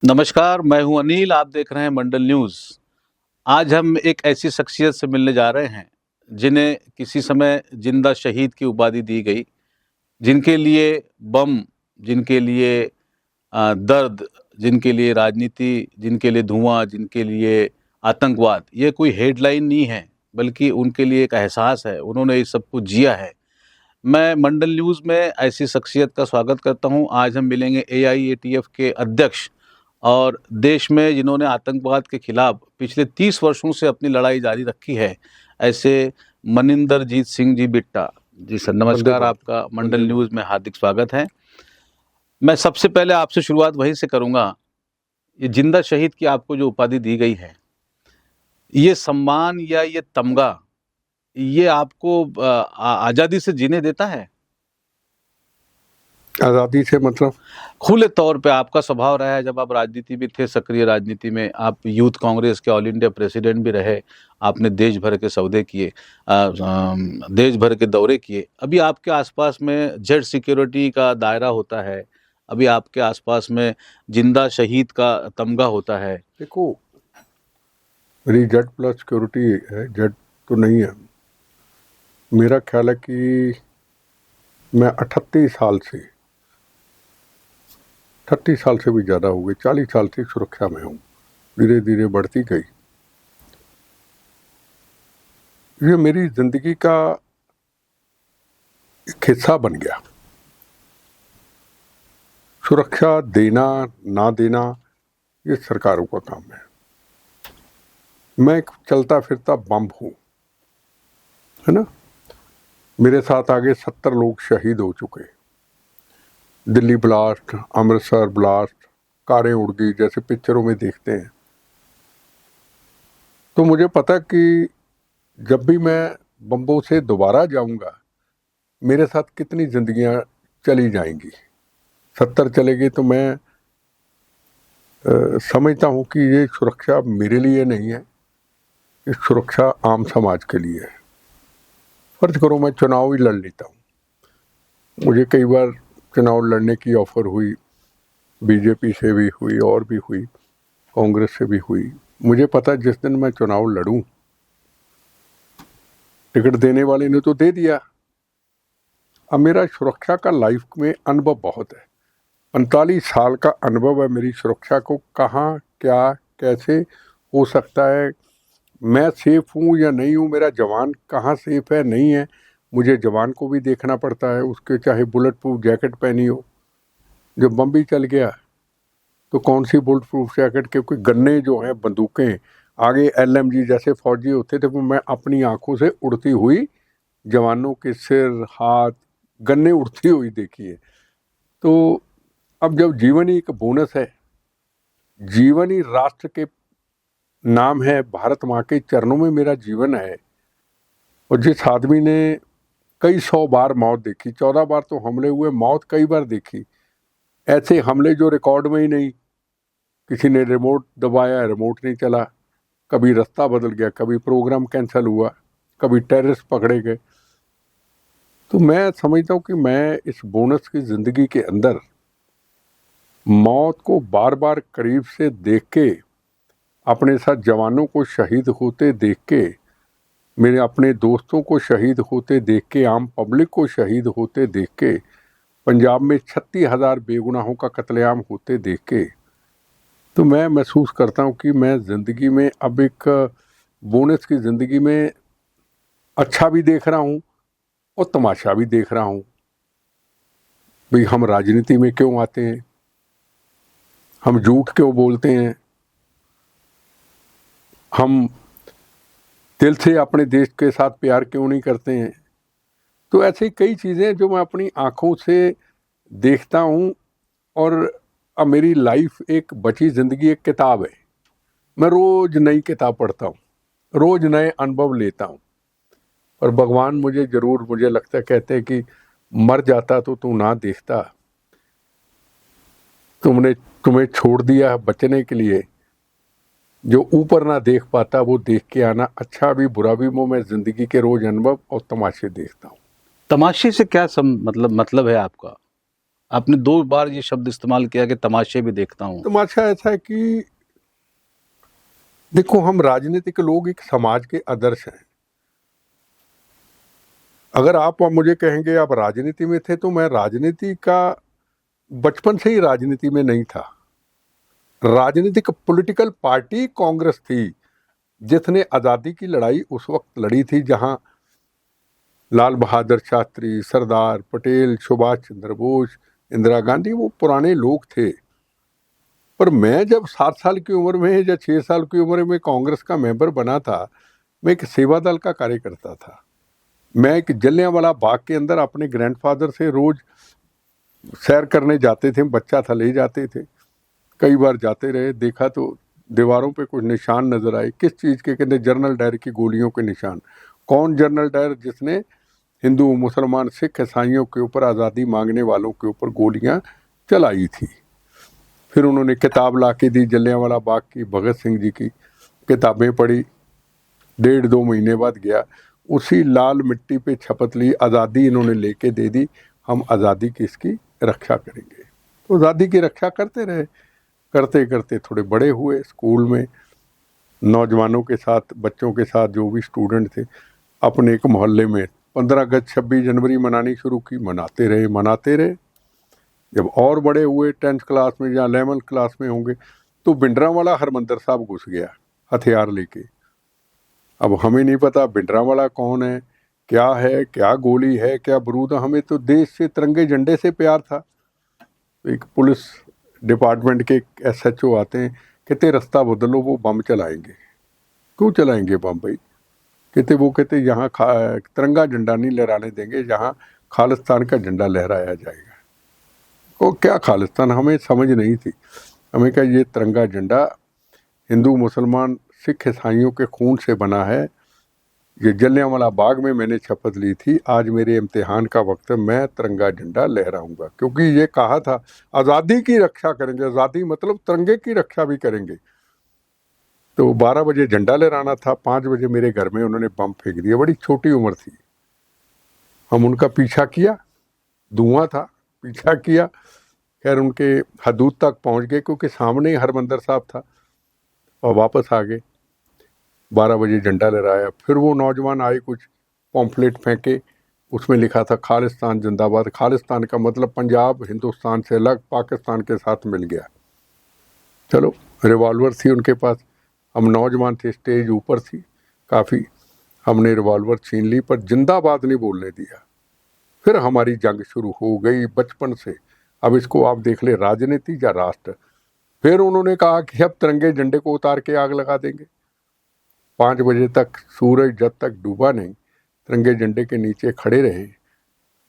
नमस्कार, मैं हूं अनिल, आप देख रहे हैं मंडल न्यूज़। आज हम एक ऐसी शख्सियत से मिलने जा रहे हैं, जिन्हें किसी समय जिंदा शहीद की उपाधि दी गई, जिनके लिए बम, जिनके लिए दर्द, जिनके लिए राजनीति, जिनके लिए धुआं, जिनके लिए आतंकवाद, ये कोई हेडलाइन नहीं है, बल्कि उनके लिए एक एहसास है, उन्होंने ये सब कुछ जिया है। मैं मंडल न्यूज़ में ऐसी शख्सियत का स्वागत करता हूं। आज हम मिलेंगे एआईएटीएफ के अध्यक्ष और देश में जिन्होंने आतंकवाद के खिलाफ पिछले 30 वर्षों से अपनी लड़ाई जारी रखी है, ऐसे मनिंदरजीत सिंह जी बिट्टा। जी सर, नमस्कार, आपका मंडल न्यूज़ में हार्दिक स्वागत है। मैं सबसे पहले आपसे शुरुआत वहीं से करूंगा। ये जिंदा शहीद की आपको जो उपाधि दी गई है, ये सम्मान या ये तमगा, ये आपको आज़ादी से जीने देता है? आज़ादी से मतलब खुले तौर पे आपका स्वभाव रहा है, जब आप राजनीति में थे, सक्रिय राजनीति में, आप यूथ कांग्रेस के ऑल इंडिया प्रेसिडेंट भी रहे, आपने देश भर के सौदे किए, देश भर के दौरे किए। अभी आपके आसपास में जेड सिक्योरिटी का दायरा होता है, अभी आपके आसपास में जिंदा शहीद का तमगा होता है। देखो, मेरी जेड प्लस सिक्योरिटी है, जेड तो नहीं है। मेरा ख्याल है कि मैं 38 साल से भी ज़्यादा हो गए, 40 साल से सुरक्षा में हूँ। धीरे धीरे बढ़ती गई। ये मेरी ज़िंदगी का एक हिस्सा बन गया। सुरक्षा देना ना देना ये सरकारों का काम है। मैं एक चलता फिरता बम हूँ, है ना। मेरे साथ आगे 70 लोग शहीद हो चुके। दिल्ली ब्लास्ट, अमृतसर ब्लास्ट, कारें उड़ गई, जैसे पिक्चरों में देखते हैं। तो मुझे पता कि जब भी मैं बम्बों से दोबारा जाऊंगा, मेरे साथ कितनी जिंदगियां चली जाएंगी। 70 चलेगी तो मैं समझता हूं कि ये सुरक्षा मेरे लिए नहीं है, ये सुरक्षा आम समाज के लिए है। फर्ज करो मैं चुनाव ही लड़ लेता हूँ। मुझे कई बार चुनाव लड़ने की ऑफर हुई, बीजेपी से भी हुई और भी हुई, कांग्रेस से भी हुई। मुझे पता जिस दिन मैं चुनाव लड़ूं, टिकट देने वाले ने तो दे दिया। अब मेरा सुरक्षा का लाइफ में अनुभव बहुत है, 45 साल का अनुभव है मेरी सुरक्षा को। कहाँ क्या कैसे हो सकता है, मैं सेफ हूँ या नहीं हूँ, मेरा जवान कहाँ सेफ है नहीं है, मुझे जवान को भी देखना पड़ता है। उसके चाहे बुलेट प्रूफ जैकेट पहनी हो, जब बम भी चल गया तो कौन सी बुलेट प्रूफ जैकेट, क्योंकि गन्ने जो हैं, बंदूकें आगे एलएमजी जैसे फौजी होते थे, वो मैं अपनी आंखों से उड़ती हुई जवानों के सिर हाथ गन्ने उड़ती हुई देखी है। तो अब जब जीवन ही एक बोनस है, जीवन ही राष्ट्र के नाम है, भारत माँ के चरणों में मेरा जीवन है, और जिस आदमी ने कई 100 बार मौत देखी, 14 बार तो हमले हुए, मौत कई बार देखी, ऐसे हमले जो रिकॉर्ड में ही नहीं। किसी ने रिमोट दबाया, रिमोट नहीं चला, कभी रास्ता बदल गया, कभी प्रोग्राम कैंसिल हुआ, कभी टेररिस्ट पकड़े गए। तो मैं समझता हूँ कि मैं इस बोनस की ज़िंदगी के अंदर मौत को बार बार करीब से देख के, अपने साथ जवानों को शहीद होते देख के, मेरे अपने दोस्तों को शहीद होते देख के, आम पब्लिक को शहीद होते देख के, पंजाब में 36,000 बेगुनाहों का कत्लेआम होते देख के, तो मैं महसूस करता हूँ कि मैं ज़िंदगी में अब एक बोनस की ज़िंदगी में अच्छा भी देख रहा हूँ और तमाशा भी देख रहा हूँ। भाई, हम राजनीति में क्यों आते हैं, हम झूठ क्यों बोलते हैं, हम दिल से अपने देश के साथ प्यार क्यों नहीं करते हैं। तो ऐसी कई चीज़ें जो मैं अपनी आँखों से देखता हूँ। और अब मेरी लाइफ एक बची ज़िंदगी एक किताब है, मैं रोज़ नई किताब पढ़ता हूँ, रोज़ नए अनुभव लेता हूँ। और भगवान मुझे ज़रूर, मुझे लगता है, कहते हैं कि मर जाता तो तू ना देखता, तुम्हें छोड़ दिया बचने के लिए, जो ऊपर ना देख पाता वो देख के आना। अच्छा भी बुरा भी, वो मैं ज़िंदगी के रोज़ अनुभव और तमाशे देखता हूँ। तमाशे से क्या मतलब है आपका? आपने 2 बार ये शब्द इस्तेमाल किया कि तमाशे भी देखता हूँ। तमाशा ऐसा है कि देखो, हम राजनीतिक लोग एक समाज के आदर्श हैं। अगर आप मुझे कहेंगे आप राजनीति में थे, तो मैं राजनीति का बचपन से ही राजनीति में नहीं था। राजनीतिक पॉलिटिकल पार्टी कांग्रेस थी, जिसने आज़ादी की लड़ाई उस वक्त लड़ी थी जहां लाल बहादुर शास्त्री, सरदार पटेल, सुभाष चंद्र बोस, इंदिरा गांधी, वो पुराने लोग थे। पर मैं जब 7 साल की उम्र में या 6 साल की उम्र में कांग्रेस का मेंबर बना था, मैं एक सेवा दल का कार्यकर्ता था। मैं एक जलियांवाला बाग के अंदर अपने ग्रैंडफादर से रोज सैर करने जाते थे, बच्चा था, ले जाते थे। कई बार जाते रहे, देखा तो दीवारों पे कुछ निशान नजर आए। किस चीज़ के? कहते जनरल डायर की गोलियों के निशान। कौन जनरल डायर? जिसने हिंदू, मुसलमान, सिख, ईसाइयों के ऊपर, आज़ादी मांगने वालों के ऊपर गोलियां चलाई थी। फिर उन्होंने किताब ला के दी जलियांवाला बाग की, भगत सिंह जी की किताबें पढ़ी। 1.5-2 महीने बाद गया, उसी लाल मिट्टी पे शपथ ली, आज़ादी इन्होंने लेके दे दी, हम आज़ादी की इसकी रक्षा करेंगे। तो आज़ादी की रक्षा करते रहे। करते करते थोड़े बड़े हुए, स्कूल में नौजवानों के साथ, बच्चों के साथ, जो भी स्टूडेंट थे, अपने एक मोहल्ले में 15 अगस्त 26 जनवरी मनानी शुरू की। मनाते रहे। जब और बड़े हुए, 10th क्लास में या 11th क्लास में होंगे, तो भिंडरांवाला हरमंदर साहब घुस गया हथियार लेके। अब हमें नहीं पता भिंडरांवाला कौन है, क्या है, क्या गोली है, क्या बारूद। हमें तो देश से, तिरंगे झंडे से प्यार था। एक पुलिस डिपार्टमेंट के SHO आते हैं, कहते रास्ता बदलो, वो बम चलाएंगे। क्यों चलाएंगे बम भाई? कहते यहाँ तिरंगा झंडा नहीं लहराने देंगे, यहाँ खालिस्तान का झंडा लहराया जाएगा। वो क्या खालिस्तान? हमें समझ नहीं थी। हमें कहा ये तिरंगा झंडा हिंदू, मुसलमान, सिख, ईसाइयों के खून से बना है। ये जलियांवाला बाग में मैंने शपथ ली थी, आज मेरे इम्तिहान का वक्त है, मैं तिरंगा झंडा लहराऊंगा। क्योंकि ये कहा था आज़ादी की रक्षा करेंगे। आज़ादी मतलब तिरंगे की रक्षा भी करेंगे। तो 12 बजे झंडा लहराना था, 5 बजे मेरे घर में उन्होंने बम फेंक दिया। बड़ी छोटी उम्र थी। हम उनका पीछा किया, धुआं था, पीछा किया। खैर उनके हदूद तक पहुंच गए, क्योंकि सामने ही हरमंदर साहब था, और वापस आ गए। 12 बजे झंडा लहराया। फिर वो नौजवान आए, कुछ पॉम्फलेट फेंके, उसमें लिखा था खालिस्तान जिंदाबाद। खालिस्तान का मतलब पंजाब हिंदुस्तान से अलग, पाकिस्तान के साथ मिल गया। चलो, रिवॉल्वर थी उनके पास, हम नौजवान थे, स्टेज ऊपर थी काफ़ी, हमने रिवॉल्वर छीन ली, पर जिंदाबाद नहीं बोलने दिया। फिर हमारी जंग शुरू हो गई बचपन से। अब इसको आप देख ले, राजनीति या राष्ट्र। फिर उन्होंने कहा कि अब तिरंगे झंडे को उतार के आग लगा देंगे। 5 बजे तक सूरज जब तक डूबा नहीं, तिरंगे झंडे के नीचे खड़े रहे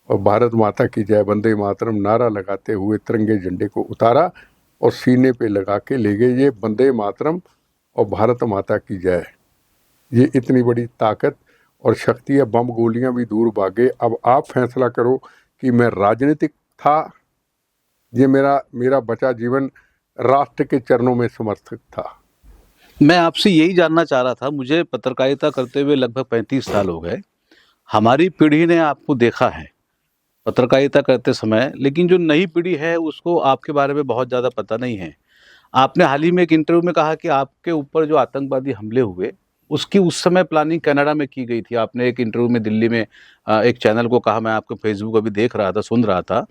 और भारत माता की जय, वंदे मातरम नारा लगाते हुए तिरंगे झंडे को उतारा और सीने पे लगा के ले गए। ये वंदे मातरम और भारत माता की जय, ये इतनी बड़ी ताकत और शक्ति है। बम गोलियां भी दूर भागे। अब आप फैसला करो कि मैं राजनीतिक था, ये मेरा बचा जीवन राष्ट्र के चरणों में समर्पित था। मैं आपसे यही जानना चाह रहा था, मुझे पत्रकारिता करते हुए लगभग 35 साल हो गए। हमारी पीढ़ी ने आपको देखा है पत्रकारिता करते समय, लेकिन जो नई पीढ़ी है उसको आपके बारे में बहुत ज़्यादा पता नहीं है। आपने हाल ही में एक इंटरव्यू में कहा कि आपके ऊपर जो आतंकवादी हमले हुए, उसकी उस समय प्लानिंग कनाडा में की गई थी। आपने एक इंटरव्यू में दिल्ली में एक चैनल को कहा, मैं आपको फेसबुक अभी देख रहा था, सुन रहा था।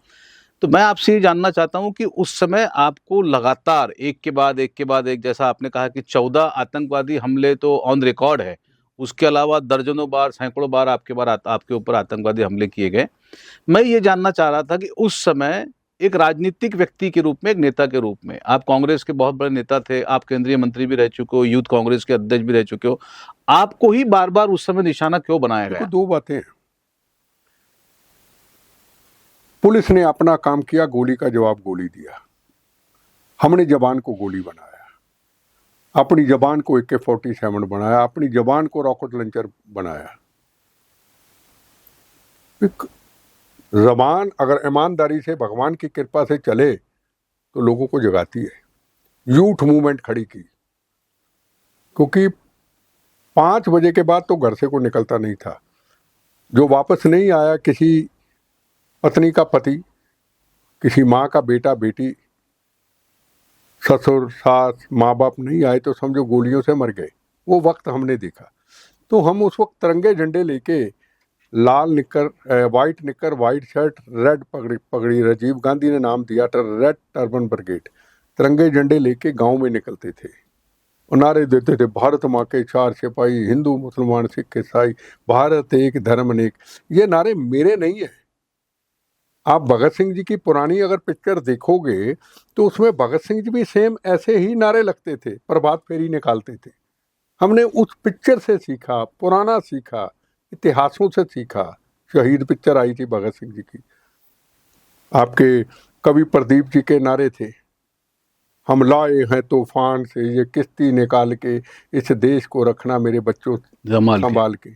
तो मैं आपसे ये जानना चाहता हूँ कि उस समय आपको लगातार एक के बाद एक, जैसा आपने कहा कि 14 आतंकवादी हमले तो ऑन रिकॉर्ड है, उसके अलावा दर्जनों बार, सैकड़ों बार आपके ऊपर आतंकवादी हमले किए गए। मैं ये जानना चाह रहा था कि उस समय एक राजनीतिक व्यक्ति के रूप में, एक नेता के रूप में, आप कांग्रेस के बहुत बड़े नेता थे, आप केंद्रीय मंत्री भी रह चुके हो, यूथ कांग्रेस के अध्यक्ष भी रह चुके हो, आपको ही बार बार उस समय निशाना क्यों बनाया गया? 2 बातें हैं। पुलिस ने अपना काम किया, गोली का जवाब गोली दिया। हमने जवान को गोली बनाया, अपनी जवान को AK-47 बनाया, अपनी जवान को रॉकेट लॉन्चर बनाया। एक जबान अगर ईमानदारी से, भगवान की कृपा से चले तो लोगों को जगाती है। यूथ मूवमेंट खड़ी की, क्योंकि 5 बजे के बाद तो घर से कोई निकलता नहीं था। जो वापस नहीं आया, किसी पत्नी का पति किसी माँ का बेटा बेटी, ससुर सास माँ बाप नहीं आए तो समझो गोलियों से मर गए, वो वक्त हमने देखा। तो हम उस वक्त तिरंगे झंडे लेके, लाल निक्कर, वाइट निक्कर, वाइट शर्ट, रेड पगड़ी पगड़ी, राजीव गांधी ने नाम दिया था रेड टर्बन ब्रिगेड, तिरंगे झंडे लेके गांव में निकलते थे और नारे देते थे, भारत माँ के चार सिपाही, हिंदू मुसलमान सिख ईसाई, भारत एक धर्म अनेक। ये नारे मेरे नहीं है। आप भगत सिंह जी की पुरानी अगर पिक्चर देखोगे तो उसमें भगत सिंह जी भी सेम ऐसे ही नारे लगते थे, प्रभात फेरी निकालते थे। हमने उस पिक्चर से सीखा, पुराना सीखा, इतिहासों से सीखा। शहीद पिक्चर आई थी भगत सिंह जी की, आपके कवि प्रदीप जी के नारे थे, हम लाए हैं तूफान से ये किश्ती निकाल के, इस देश को रखना मेरे बच्चों संभाल के,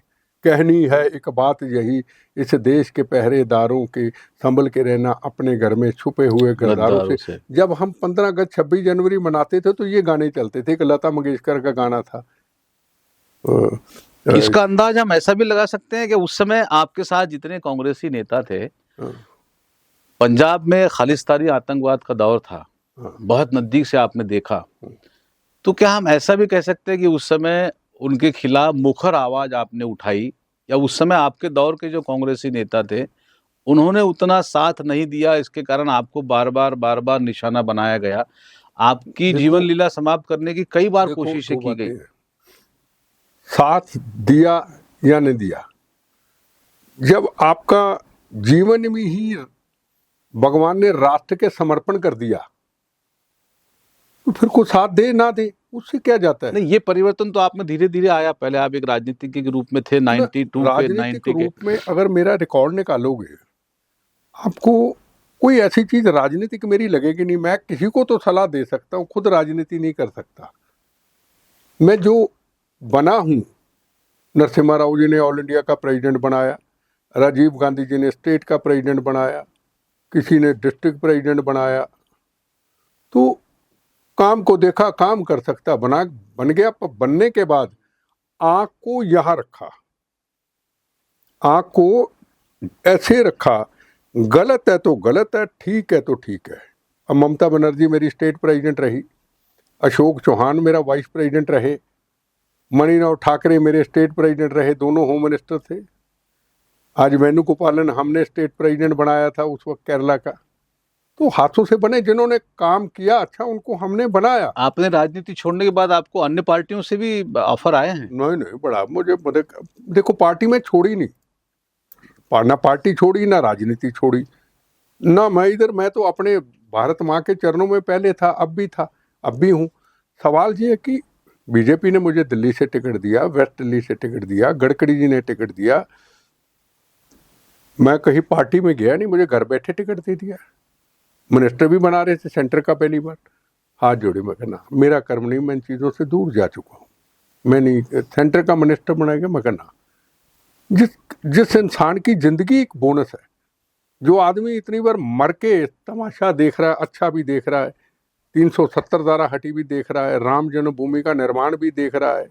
कहनी है एक बात यही, इस देश के पहरेदारों के संभल के रहना, अपने घर में छुपे हुए गद्दारों से। जब हम 15 अगस्त 26 जनवरी मनाते थे तो ये गाने चलते थे। एक लता मंगेशकर का गाना था। इसका अंदाज हम ऐसा भी लगा सकते हैं कि उस समय आपके साथ जितने कांग्रेसी नेता थे, पंजाब में खालिस्तानी आतंकवाद का दौर था, बहुत नजदीक से आपने देखा, तो क्या हम ऐसा भी कह सकते हैं कि उस समय उनके खिलाफ मुखर आवाज आपने उठाई, या उस समय आपके दौर के जो कांग्रेसी नेता थे उन्होंने उतना साथ नहीं दिया, इसके कारण आपको बार बार निशाना बनाया गया, आपकी जीवन लीला समाप्त करने की कई बार कोशिशें की गई? साथ दिया या नहीं दिया, जब आपका जीवन में ही भगवान ने राष्ट्र के समर्पण कर दिया तो फिर को साथ दे ना दे उससे क्या जाता है। नहीं, ये परिवर्तन तो आप में धीरे धीरे आया। पहले आप एक राजनीतिक के रूप में थे 92 पे, राजनीतिक रूप में अगर मेरा रिकॉर्ड निकालोगे आपको कोई ऐसी चीज राजनीतिक मेरी लगेगी नहीं। मैं किसी को तो सलाह दे सकता हूँ, खुद राजनीति नहीं कर सकता। मैं जो बना हूँ, नरसिम्हा राव जी ने ऑल इंडिया का प्रेसिडेंट बनाया, राजीव गांधी जी ने स्टेट का प्रेसिडेंट बनाया, किसी ने डिस्ट्रिक्ट प्रेसिडेंट बनाया, तो काम को देखा, काम कर सकता, बन गया। बनने के बाद आंख को यहां रखा, आंख को ऐसे रखा, गलत है तो गलत है, ठीक है तो ठीक है। अब ममता बनर्जी मेरी स्टेट प्रेसिडेंट रही, अशोक चौहान मेरा वाइस प्रेसिडेंट रहे, मणिराव ठाकरे मेरे स्टेट प्रेसिडेंट रहे, दोनों होम मिनिस्टर थे। आज वेणुगोपालन हमने स्टेट प्रेसिडेंट बनाया था उस वक्त केरला का। तो हाथों से बने, जिन्होंने काम किया अच्छा उनको हमने बनाया। आपने राजनीति छोड़ने के बाद आपको अन्य पार्टियों से भी ऑफर आए हैं? नहीं, बड़ा मुझे देखो, पार्टी में छोड़ी नहीं, ना पार्टी छोड़ी ना राजनीति छोड़ी ना। मैं तो अपने भारत माँ के चरणों में पहले था, अब भी था, अब भी हूँ। सवाल ये है कि बीजेपी ने मुझे दिल्ली से टिकट दिया, वेस्ट दिल्ली से टिकट दिया, गडकरी जी ने टिकट दिया, मैं कहीं पार्टी में गया नहीं, मुझे घर बैठे टिकट दे दिया। मिनिस्टर भी बना रहे थे सेंटर का पहली बार, हाथ जोड़े, मैं कहना मेरा कर्म नहीं, मैं इन चीज़ों से दूर जा चुका हूँ, मैं नहीं सेंटर का मिनिस्टर बनाएगा। मैं कहना जिस इंसान की जिंदगी एक बोनस है, जो आदमी इतनी बार मर के तमाशा देख रहा है, अच्छा भी देख रहा है, 370 धारा हटी भी देख रहा है, राम जन्मभूमि का निर्माण भी देख रहा है,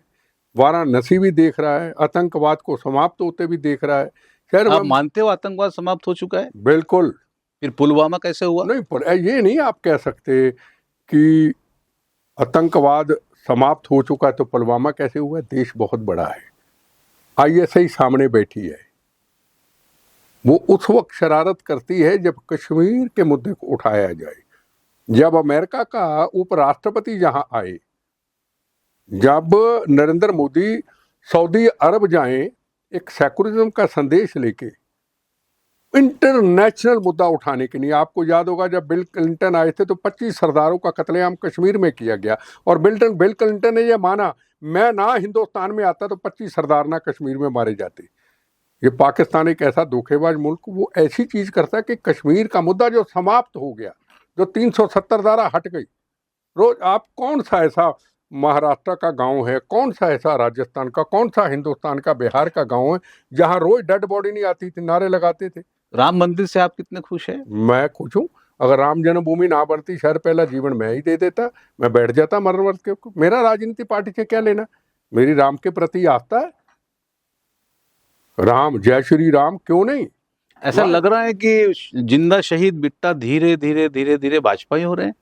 वाराणसी भी देख रहा है, आतंकवाद को समाप्त होते भी देख रहा है। खैर, आप मानते हो आतंकवाद समाप्त हो चुका है? बिल्कुल। फिर पुलवामा कैसे हुआ? नहीं, ये नहीं आप कह सकते कि आतंकवाद समाप्त हो चुका है तो पुलवामा कैसे हुआ। देश बहुत बड़ा है, आईएसआई सामने बैठी है, वो उस वक्त शरारत करती है जब कश्मीर के मुद्दे को उठाया जाए, जब अमेरिका का उपराष्ट्रपति यहाँ आए, जब नरेंद्र मोदी सऊदी अरब जाएं एक सेकुलरिज्म का संदेश लेके, इंटरनेशनल मुद्दा उठाने के लिए। आपको याद होगा जब बिल क्लिंटन आए थे तो 25 सरदारों का कत्लेआम कश्मीर में किया गया और बिल क्लिंटन ने यह माना, मैं ना हिंदुस्तान में आता तो 25 सरदार ना कश्मीर में मारे जाते। ये पाकिस्तान एक ऐसा धोखेबाज मुल्क, वो ऐसी चीज करता है कि कश्मीर का मुद्दा जो समाप्त हो गया, जो 370 धारा हट गई, रोज आप कौन सा ऐसा महाराष्ट्र का गांव है, कौन सा ऐसा राजस्थान का, कौन सा हिंदुस्तान का बिहार का गांव है जहां रोज डेड बॉडी नहीं आती थी, नारे लगाते थे। राम मंदिर से आप कितने खुश हैं? मैं खुश हूँ। अगर राम जन्मभूमि ना बनती, शहर पहला जीवन मैं ही दे देता, मैं बैठ जाता मर वर्त के। मेरा राजनीति पार्टी से क्या लेना, मेरी राम के प्रति आस्था है। राम, जय श्री राम, क्यों नहीं। ऐसा लग रहा है कि जिंदा शहीद बिट्टा धीरे धीरे धीरे धीरे भाजपा ही हो रहे हैं।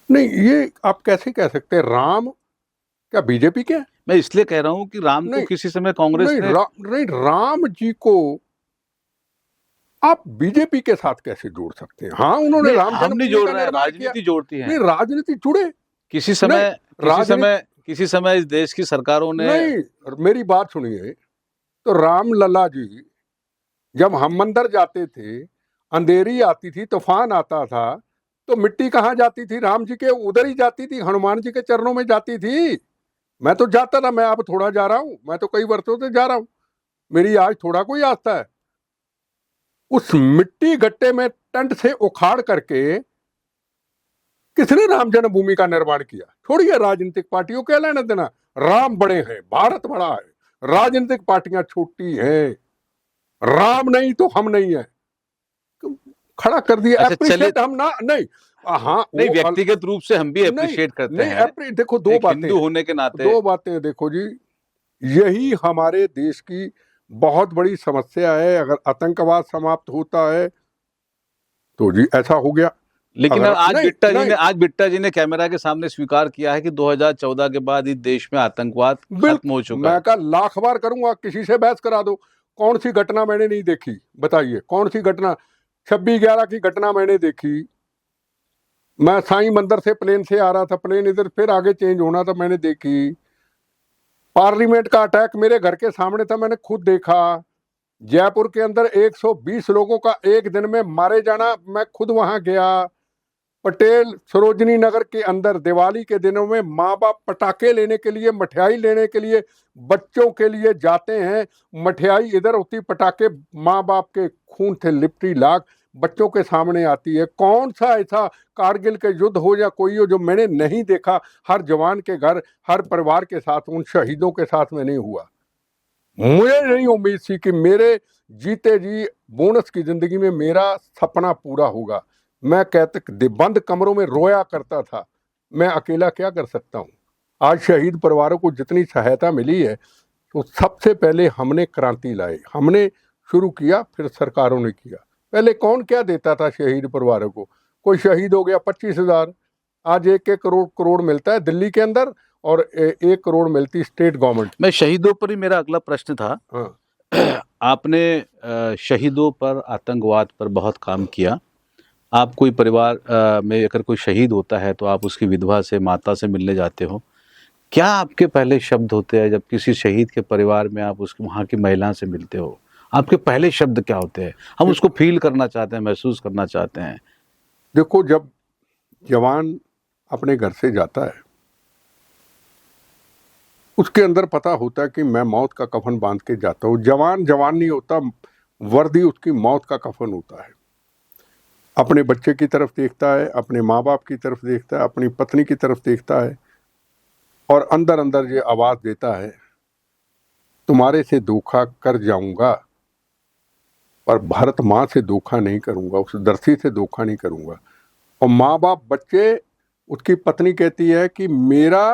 नहीं, ये आप कैसे कह सकते हैं? राम क्या बीजेपी के हैं? मैं इसलिए कह रहा हूं कि राम को नहीं, किसी समय कांग्रेस नहीं, ने नहीं, राम जी को आप बीजेपी के साथ कैसे जोड़ सकते हैं? हाँ, उन्होंने नहीं, राम हम नहीं जन्मभूमि जोड़ का रहे हैं, निर्माण किया। राजनीति जोड़ती है। नहीं, राजनीति जुड़े। किसी समय राजनीति किसी समय इस देश की सरकारों ने नहीं, मेरी बात सुनिए। तो राम लला जी जब हम मंदिर जाते थे, अंधेरी आती थी, तूफान आता था, तो मिट्टी कहाँ जाती थी? राम जी के उधर ही जाती थी, हनुमान जी के चरणों में जाती थी। मैं तो जाता था, मैं अब थोड़ा जा रहा हूं, मैं तो कई वर्षों से जा रहा हूं, मेरी आज थोड़ा कोई आस्था है। उस मिट्टी गट्टे में टंट से उखाड़ करके किसने राम जन्मभूमि का निर्माण किया? छोड़िए राजनीतिक पार्टियों के लेना देना। राम बड़े हैं, भारत बड़ा है, राजनीतिक पार्टियां छोटी हैं। राम नहीं तो हम नहीं है, खड़ा कर दिया। अच्छा, चलिए, एप्रिशिएट हम ना नहीं, हाँ नहीं, व्यक्तिगत रूप से हम भी अप्रिशिएट करते नहीं, हैं, देखो दो एक बातें, हिंदू होने के नाते। दो बातें देखो जी, यही हमारे देश की बहुत बड़ी समस्या है। अगर आतंकवाद समाप्त होता है तो जी ऐसा हो गया। लेकिन अगर आज बिट्टा जी ने कैमरा के सामने स्वीकार किया है कि 2014 के बाद इस देश में आतंकवाद खत्म हो चुका है। मैं कहा लाख बार करूंगा, किसी से बहस करा दो। कौन सी घटना मैंने नहीं देखी? बताइए कौन सी घटना? 26/11 की घटना मैंने देखी। मैं साईं मंदिर से प्लेन से आ रहा था, प्लेन इधर फिर आगे चेंज होना था, मैंने देखी। पार्लियामेंट का अटैक मेरे घर के सामने था, मैंने खुद देखा। जयपुर के अंदर 120 लोगों का एक दिन में मारे जाना, मैं खुद वहां गया। पटेल सरोजनी नगर के अंदर दिवाली के दिनों में माँ बाप पटाखे लेने के लिए, मठियाई लेने के लिए बच्चों के लिए जाते हैं। मठियाई इधर होती, पटाखे माँ बाप के खून से लिपटी लाख बच्चों के सामने आती है। कौन सा ऐसा कारगिल के युद्ध हो या कोई हो जो मैंने नहीं देखा? हर जवान के घर, हर परिवार के साथ, उन शहीदों के साथ में नहीं हुआ। मुझे नहीं उम्मीद थी कि मेरे जीते जी बोनस की जिंदगी में मेरा सपना पूरा होगा। मैं कहते बंद कमरों में रोया करता था, मैं अकेला क्या कर सकता हूँ। आज शहीद परिवारों को जितनी सहायता मिली है, तो सबसे पहले हमने क्रांति लाई, हमने शुरू किया, फिर सरकारों ने किया। पहले कौन क्या देता था शहीद परिवारों को? कोई शहीद हो गया 25,000, आज 1-1 करोड़ मिलता है दिल्ली के अंदर, और 1 करोड़ मिलती स्टेट गवर्नमेंट। मैं शहीदों पर ही मेरा अगला प्रश्न था। हाँ। आपने शहीदों पर, आतंकवाद पर बहुत काम किया। आप कोई परिवार में अगर कोई शहीद होता है तो आप उसकी विधवा से, माता से मिलने जाते हो। क्या आपके पहले शब्द होते हैं जब किसी शहीद के परिवार में आप उसके वहाँ की महिला से मिलते हो? आपके पहले शब्द क्या होते हैं? हम उसको फील करना चाहते हैं, महसूस करना चाहते हैं। देखो, जब जवान अपने घर से जाता है, उसके अंदर पता होता है कि मैं मौत का कफन बांध के जाता हूँ। जवान जवान नहीं होता, वर्दी उसकी मौत का कफन होता है। अपने बच्चे की तरफ देखता है, अपने माँ बाप की तरफ देखता है, अपनी पत्नी की तरफ देखता है, और अंदर अंदर ये आवाज देता है, तुम्हारे से धोखा कर जाऊंगा पर भारत माँ से धोखा नहीं करूंगा, उस धरती से धोखा नहीं करूंगा। और माँ बाप, बच्चे, उसकी पत्नी कहती है कि मेरा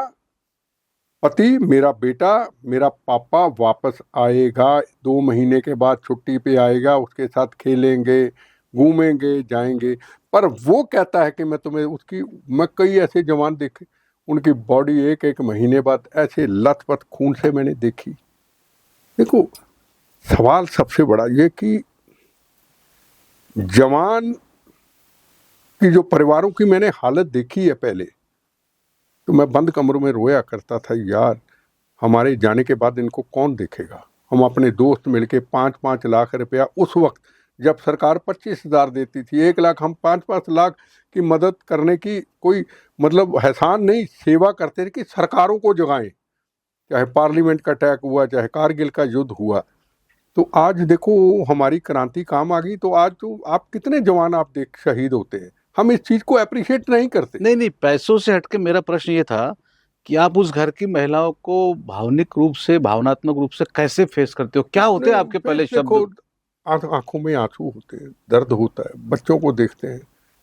पति, मेरा बेटा, मेरा पापा वापस आएगा, 2 महीने के बाद छुट्टी पे आएगा, उसके साथ खेलेंगे, घूमेंगे, जाएंगे। पर वो कहता है कि मैं कई ऐसे जवान देखे, उनकी बॉडी 1-1 महीने बाद ऐसे लथपथ खून से मैंने देखी। देखो, सवाल सबसे बड़ा ये कि जवान की जो परिवारों की मैंने हालत देखी है पहले, तो मैं बंद कमरों में रोया करता था, यार हमारे जाने के बाद इनको कौन देखेगा। हम अपने दोस्त मिलके 5-5 लाख रुपया, उस वक्त जब सरकार 25,000 देती थी, 1 लाख, हम 5-5 लाख की मदद करने की कोई मतलब एहसान नहीं, सेवा करते थे कि सरकारों को जगाएं। चाहे पार्लियामेंट का अटैक हुआ, चाहे कारगिल का युद्ध हुआ, तो आज देखो हमारी क्रांति काम आ गई। तो आज तो आप कितने जवान आप देख शहीद होते हैं, हम इस चीज को अप्रिशिएट नहीं करते। नहीं, पैसों से हटके मेरा प्रश्न ये था कि आप उस घर की महिलाओं को भावनिक रूप से, भावनात्मक रूप से कैसे फेस करते हो? क्या होते हैं आपके पहले शब्द? आंखों में आंसू होते हैं, दर्द होता है, बच्चों को देखते हैं,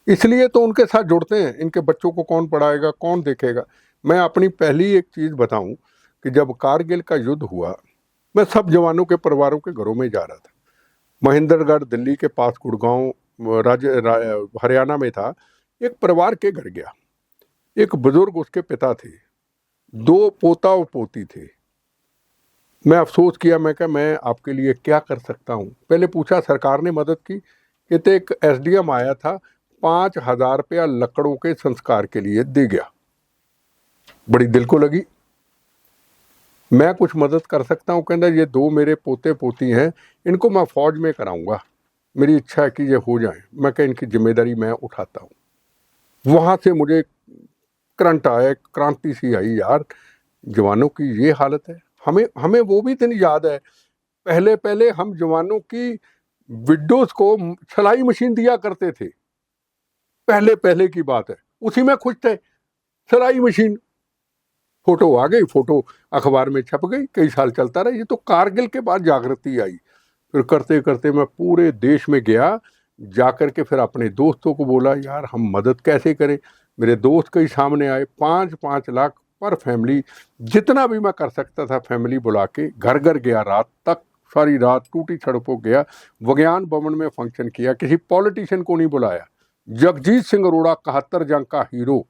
इसलिए तो उनके साथ जुड़ते हैं। इनके बच्चों को कौन पढ़ाएगा, कौन देखेगा? मैं अपनी पहली एक चीज बताऊं कि जब कारगिल का युद्ध हुआ, मैं सब जवानों के परिवारों के घरों में जा रहा था। महेंद्रगढ़ दिल्ली के पास गुड़गांव हरियाणा में था। एक परिवार के घर गया। एक बुजुर्ग उसके पिता थे, 2 पोता और पोती थे। मैं अफसोस किया, मैं कहा मैं आपके लिए क्या कर सकता हूँ। पहले पूछा, सरकार ने मदद की। कहते एक एसडीएम आया था, 5,000 रुपया लकड़ों के संस्कार के लिए दे गया। बड़ी दिल को लगी। मैं कुछ मदद कर सकता हूँ? कहना ये 2 मेरे पोते पोती हैं, इनको मैं फौज में कराऊंगा, मेरी इच्छा है कि ये हो जाए। मैं कहा इनकी जिम्मेदारी मैं उठाता हूँ। वहां से मुझे करंट आया, क्रांति सी आई, यार जवानों की ये हालत है। हमें वो भी दिन याद है, पहले पहले हम जवानों की विडोज को सिलाई मशीन दिया करते थे। पहले पहले की बात है, उसी में खुश थे। सिलाई मशीन, फोटो आ गई, फोटो अखबार में छप गई, कई साल चलता रहा। ये तो कारगिल के बाद जागृति आई। फिर करते करते मैं पूरे देश में गया, जाकर के फिर अपने दोस्तों को बोला, यार हम मदद कैसे करें। मेरे दोस्त कई सामने आए, 5-5 लाख पर फैमिली, जितना भी मैं कर सकता था फैमिली बुला के घर घर गया। रात तक, सारी रात टूटी सड़कों गया। विज्ञान भवन में फंक्शन किया, किसी पॉलिटिशियन को नहीं बुलाया। जगजीत सिंह अरोड़ा 71 जंग का hero,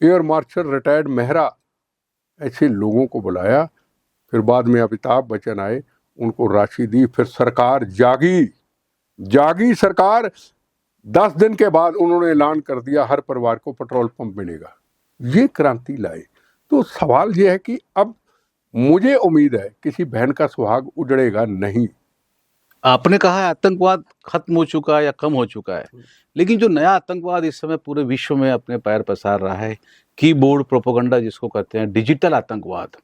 air marshal retired Mehra, ऐसे लोगों को बुलाया। फिर बाद में अमिताभ बच्चन आए, उनको राशि दी। फिर सरकार जागी सरकार। 10 दिन के बाद उन्होंने ऐलान कर दिया हर परिवार को पेट्रोल पंप मिलेगा। ये क्रांति लाए। तो सवाल ये है कि अब मुझे उम्मीद है किसी बहन का सुहाग उजड़ेगा नहीं। आपने कहा है आतंकवाद खत्म हो चुका है या कम हो चुका है, लेकिन जो नया आतंकवाद इस समय पूरे विश्व में अपने पैर पसार रहा है, कीबोर्ड प्रोपेगेंडा जिसको कहते हैं, डिजिटल आतंकवाद,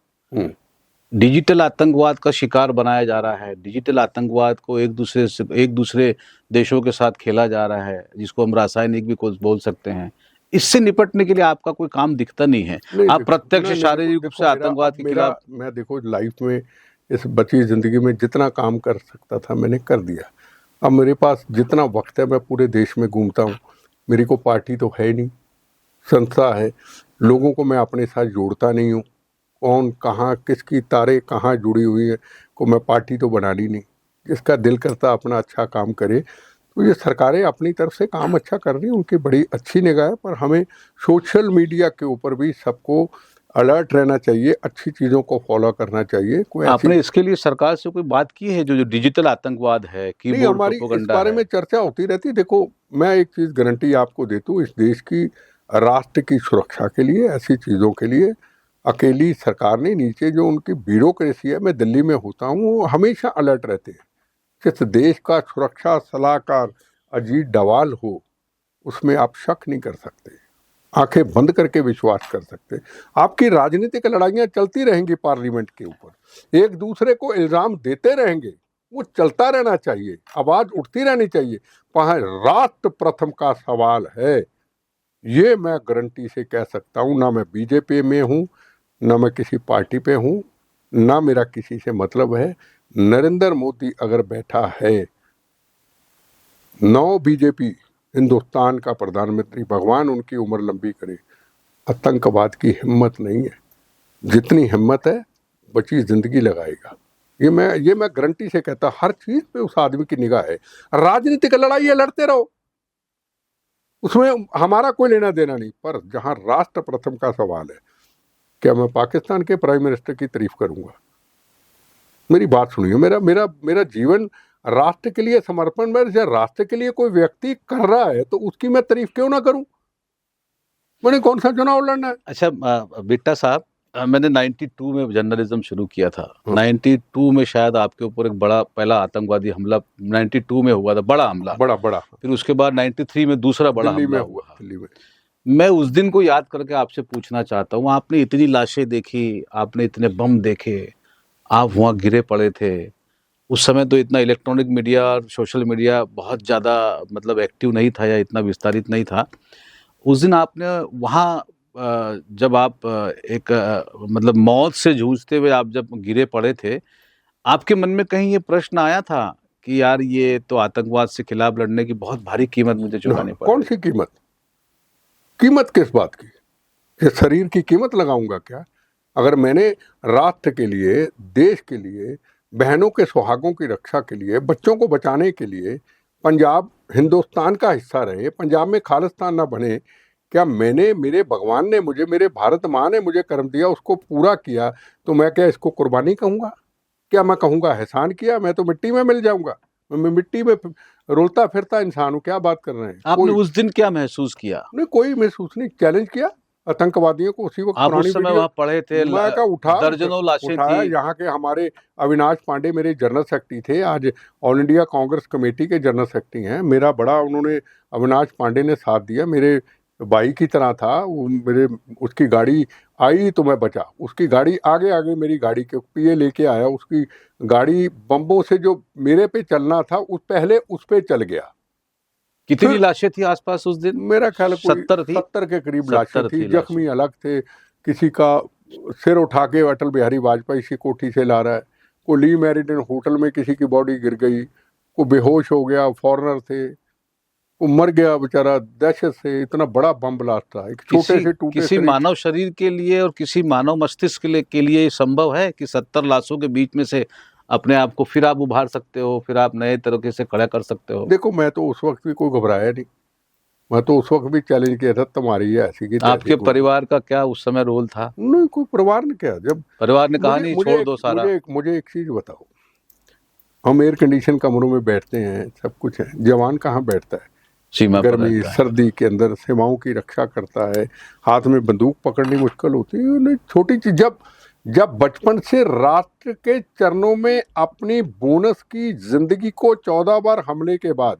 डिजिटल आतंकवाद का शिकार बनाया जा रहा है। डिजिटल आतंकवाद को एक दूसरे देशों के साथ खेला जा रहा है, जिसको हम रासायनिक भी कुछ बोल सकते हैं। इससे निपटने के लिए आपका कोई काम दिखता नहीं है। आप प्रत्यक्ष शारीरिक रूप से आतंकवाद के खिलाफ। मैं देखो लाइफ में, इस बची जिंदगी में जितना काम कर सकता था मैंने कर दिया। अब मेरे पास जितना वक्त है मैं पूरे देश में घूमता हूँ। मेरी को पार्टी तो है नहीं, संस्था है। लोगों को मैं अपने साथ जोड़ता नहीं हूँ। कौन कहाँ किसकी तारे कहाँ जुड़ी हुई है को मैं पार्टी तो बना ली नहीं। जिसका दिल करता अपना अच्छा काम करे। तो ये सरकारें अपनी तरफ से काम अच्छा कर रही हैं, उनकी बड़ी अच्छी निगाह है। पर हमें सोशल मीडिया के ऊपर भी सबको अलर्ट रहना चाहिए, अच्छी चीज़ों को फॉलो करना चाहिए। कोई आपने इसके लिए सरकार से कोई बात की है? जो डिजिटल आतंकवाद है, कीबोर्ड हमारी इस बारे में चर्चा होती रहती। देखो मैं एक चीज़ गारंटी आपको देता हूँ, इस देश की राष्ट्र की सुरक्षा के लिए, ऐसी चीज़ों के लिए अकेली सरकार नहीं, नीचे जो उनकी ब्यूरोक्रेसी है, मैं दिल्ली में होता हूँ, वो हमेशा अलर्ट रहते हैं। किस देश का सुरक्षा सलाहकार अजीत डवाल हो, उसमें आप शक नहीं कर सकते, आंखें बंद करके विश्वास कर सकते। आपकी राजनीतिक लड़ाइयाँ चलती रहेंगी पार्लियामेंट के ऊपर, एक दूसरे को इल्ज़ाम देते रहेंगे, वो चलता रहना चाहिए, आवाज़ उठती रहनी चाहिए। वहाँ राष्ट्र प्रथम का सवाल है, ये मैं गारंटी से कह सकता हूँ। ना मैं बीजेपी में हूँ, ना मैं किसी पार्टी पे हूँ, ना मेरा किसी से मतलब है। नरेंद्र मोदी अगर बैठा है, 9 बीजेपी हिंदुस्तान का प्रधानमंत्री, भगवान उनकी उम्र लंबी करे, आतंकवाद की हिम्मत नहीं है। जितनी हिम्मत है बची जिंदगी लगाएगा। ये मैं गारंटी से कहता। हर चीज पे उस आदमी की निगाह है। राजनीतिक लड़ाई है, लड़ते रहो, उसमें हमारा कोई लेना देना नहीं। पर जहां राष्ट्र प्रथम का सवाल है, क्या मैं पाकिस्तान के प्राइम मिनिस्टर की तारीफ करूंगा? मेरी बात सुनिए, मेरा जीवन राष्ट्र के लिए समर्पण में। जब राष्ट्र के लिए कोई व्यक्ति कर रहा है तो उसकी मैं तारीफ क्यों ना करूं? मैंने कौन सा चुनाव लड़ना है? अच्छा बिट्टा साहब, मैंने 92 में जर्नलिज्म शुरू किया था। 92 में शायद आपके ऊपर एक बड़ा पहला आतंकवादी हमला 92 में हुआ था, बड़ा हमला, बड़ा। फिर उसके बाद 93 में दूसरा बड़ा हमला हुआ दिल्ली में। मैं उस दिन को याद करके आपसे पूछना चाहता हूँ, आपने इतनी लाशें देखी, आपने इतने बम देखे, आप वहाँ गिरे पड़े थे। उस समय तो इतना इलेक्ट्रॉनिक मीडिया और सोशल मीडिया बहुत ज़्यादा मतलब एक्टिव नहीं था या इतना विस्तारित नहीं था। उस दिन आपने वहाँ जब आप एक मतलब मौत से जूझते हुए आप जब गिरे पड़े थे, आपके मन में कहीं ये प्रश्न आया था कि यार ये तो आतंकवाद से खिलाफ लड़ने की बहुत भारी कीमत मुझे चुकानी पड़ी? कौन सी कीमत? कीमत किस बात की? शरीर की कीमत लगाऊंगा क्या? अगर मैंने राष्ट्र के लिए, देश के लिए, बहनों के सुहागों की रक्षा के लिए, बच्चों को बचाने के लिए पंजाब हिंदुस्तान का हिस्सा रहे, पंजाब में खालिस्तान ना बने, क्या मैंने, मेरे भगवान ने मुझे, मेरे भारत माँ ने मुझे कर्म दिया, उसको पूरा किया, तो मैं क्या इसको कुर्बानी कहूँगा? क्या मैं कहूँगा एहसान किया? मैं तो मिट्टी में मिल जाऊंगा, मैं मिट्टी में रोलता फिरता इंसान हूँ। क्या बात कर रहे हैं? आपने उस दिन क्या महसूस किया? नहीं, कोई महसूस नहीं। चैलेंज किया आतंकवादियों को। उसी वक्त आप पुरानी उस समय वीडियो वहां पड़े थे, मैं क्या दर्जनों लाशें उठाया। थी। यहाँ के हमारे अविनाश पांडे मेरे जनरल सेक्रेटरी थे, आज ऑल इंडिया कांग्रेस कमेटी के जनरल सेक्रेटरी हैं। मेरा बड़ा उन्होंने, अविनाश पांडे ने साथ दिया, मेरे भाई की तरह था वो। मेरे, उसकी गाड़ी आई तो मैं बचा, उसकी गाड़ी आगे आगे मेरी गाड़ी के पीए लेके आया, उसकी गाड़ी बम्बों से जो मेरे पे चलना था उस पहले उस पे चल गया। कितनी लाशें थी आसपास उस दिन? मेरा ख्याल कोई 70 थी। 70 के करीब लाशें 70 थी। थी जख्मी लाशें। अलग थे। किसी का सिर उठा के अटल बिहारी वाजपेयी की कोठी से ला रहा है, कोई ली मेरिडियन होटल में किसी की बॉडी गिर गई, कोई बेहोश हो गया, फॉरेनर थे, वो मर गया बेचारा दहशत से। इतना बड़ा बम ब्लास्ट था एक छोटे से टूटे किसी शरीर। मानव शरीर के लिए और किसी मानव मस्तिष्क के लिए संभव है कि 70 लाशों के बीच में से अपने आप को फिर आप उभार सकते हो, फिर आप नए तरीके से खड़ा कर सकते हो? देखो, मैं तो उस वक्त भी कोई घबराया नहीं। मैं तो उस वक्त भी चैलेंज किया था, तुम्हारी ये ऐसी की तैसी आपके कोई। परिवार का क्या उस समय रोल था? नहीं, कोई परिवार ने क्या, जब परिवार ने कहा नहीं, छोड़ दो सारा? मुझे एक चीज बताओ, हम एयर कंडीशन कमरों में बैठते हैं, सब कुछ है, जवान कहाँ बैठता है? सीमा पर गर्मी रहता है। सर्दी के अंदर सीमाओं की रक्षा करता है। हाथ में बंदूक पकड़नी मुश्किल होती है। नहीं, छोटी चीज, जब बचपन से राष्ट्र के चरणों में अपनी बोनस की जिंदगी को 14 बार हमले के बाद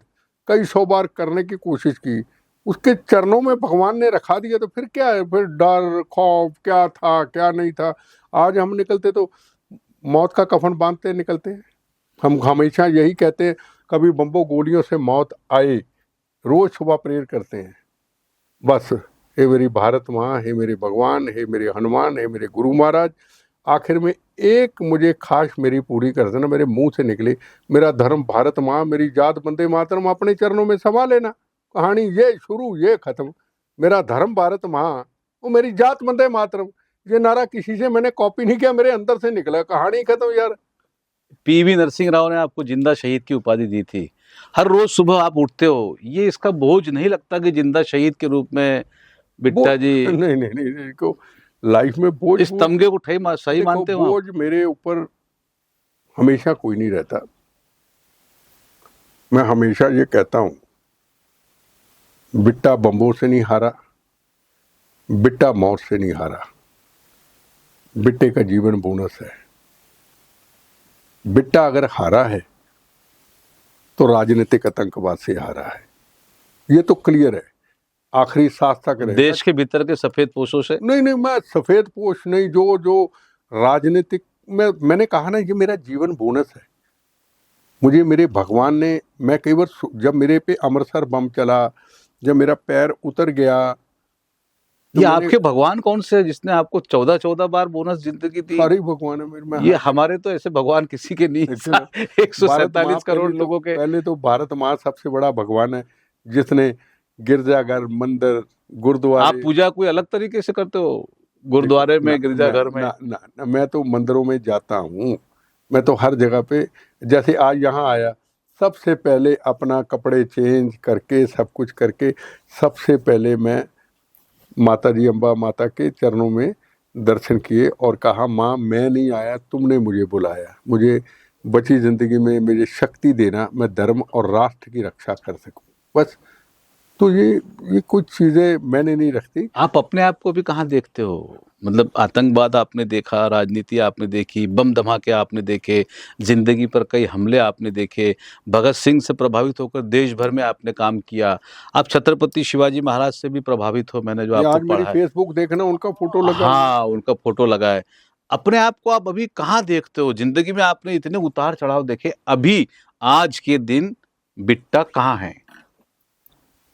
कई 100 बार करने की कोशिश की, उसके चरणों में भगवान ने रखा दिया, तो फिर क्या है? फिर डर खौफ क्या था क्या नहीं था? आज हम निकलते तो मौत का कफन बांधते निकलते हैं। हम हमेशा यही कहते हैं, कभी बम्बों गोलियों से मौत आए, रोज सुबह प्रेयर करते हैं, बस हे मेरी भारत माँ, हे मेरे भगवान, हे मेरे हनुमान, हे मेरे गुरु महाराज। आखिर में एक मुझे ख्वाहिश मेरी पूरी कर देना, मेरे मुंह से निकले, मेरा धर्म भारत माँ, मेरी जात वंदे मातरम, अपने चरणों में समा लेना। कहानी ये शुरू ये खत्म। मेरा धर्म भारत माँ, वो मेरी जात वंदे मातरम। ये नारा किसी से मैंने कॉपी नहीं किया, मेरे अंदर से निकला। कहानी खत्म यार। पीवी नरसिंह राव ने आपको जिंदा शहीद की उपाधि दी थी। हर रोज सुबह आप उठते हो, ये इसका बोझ नहीं लगता कि जिंदा शहीद के रूप में बिट्टा जी नहीं नहीं नहीं, देखो लाइफ में बोझ, इस तमगे को सही देखो, मानते हो? बोझ मेरे ऊपर हमेशा कोई नहीं रहता। मैं हमेशा ये कहता हूं, बिट्टा बम्बों से नहीं हारा, बिट्टा मौत से नहीं हारा। बिट्टे का जीवन बोनस है। बिट्टा अगर हारा है तो राजनीतिक आतंकवाद से हारा है, ये तो क्लियर है। आखिरी सांस तक रहेगा। देश के भीतर के सफेद पोशों से? नहीं नहीं, मैं सफेद पोश नहीं, जो राजनीतिक में, मैंने कहा ना, ये मेरा जीवन बोनस है। मुझे मेरे भगवान ने, मैं कई बार जब मेरे पे अमृतसर बम चला, जब मेरा पैर उतर गया, तो ये आपके भगवान कौन से है जिसने आपको 14 बार बोनस जिंदगी दी? सारे भगवान है मेरे। ये हमारे तो ऐसे भगवान किसी के नहीं। 147 करोड़ लोगों के। पहले तो भारत माँ सबसे बड़ा भगवान है, जिसने गिरजाघर, मंदिर, गुरुद्वारे। आप पूजा कोई अलग तरीके से करते हो गुरुद्वारे में, गिरजाघर में? ना, मैं तो मंदिरों में जाता हूँ। मैं तो हर जगह पे, जैसे आज यहाँ आया, सबसे पहले अपना कपड़े चेंज करके, सब कुछ करके, सबसे पहले मैं माता जी अम्बा माता के चरणों में दर्शन किए और कहा, माँ मैं नहीं आया, तुमने मुझे बुलाया। मुझे बची जिंदगी में मुझे शक्ति देना, मैं धर्म और राष्ट्र की रक्षा कर सकूं, बस। तो ये कुछ चीजें मैंने नहीं रखती। आप अपने आप को भी कहाँ देखते हो? मतलब आतंकवाद आपने देखा, राजनीति आपने देखी, बम धमाके आपने देखे, जिंदगी पर कई हमले आपने देखे, भगत सिंह से प्रभावित होकर देश भर में आपने काम किया, आप छत्रपति शिवाजी महाराज से भी प्रभावित हो, मैंने जो आज आपको मेरी पढ़ा है। फेसबुक देखना, उनका फोटो लगा। हाँ, उनका फोटो लगा है। अपने आप को आप अभी कहाँ देखते हो? जिंदगी में आपने इतने उतार चढ़ाव देखे, अभी आज के दिन बिट्टा कहाँ है?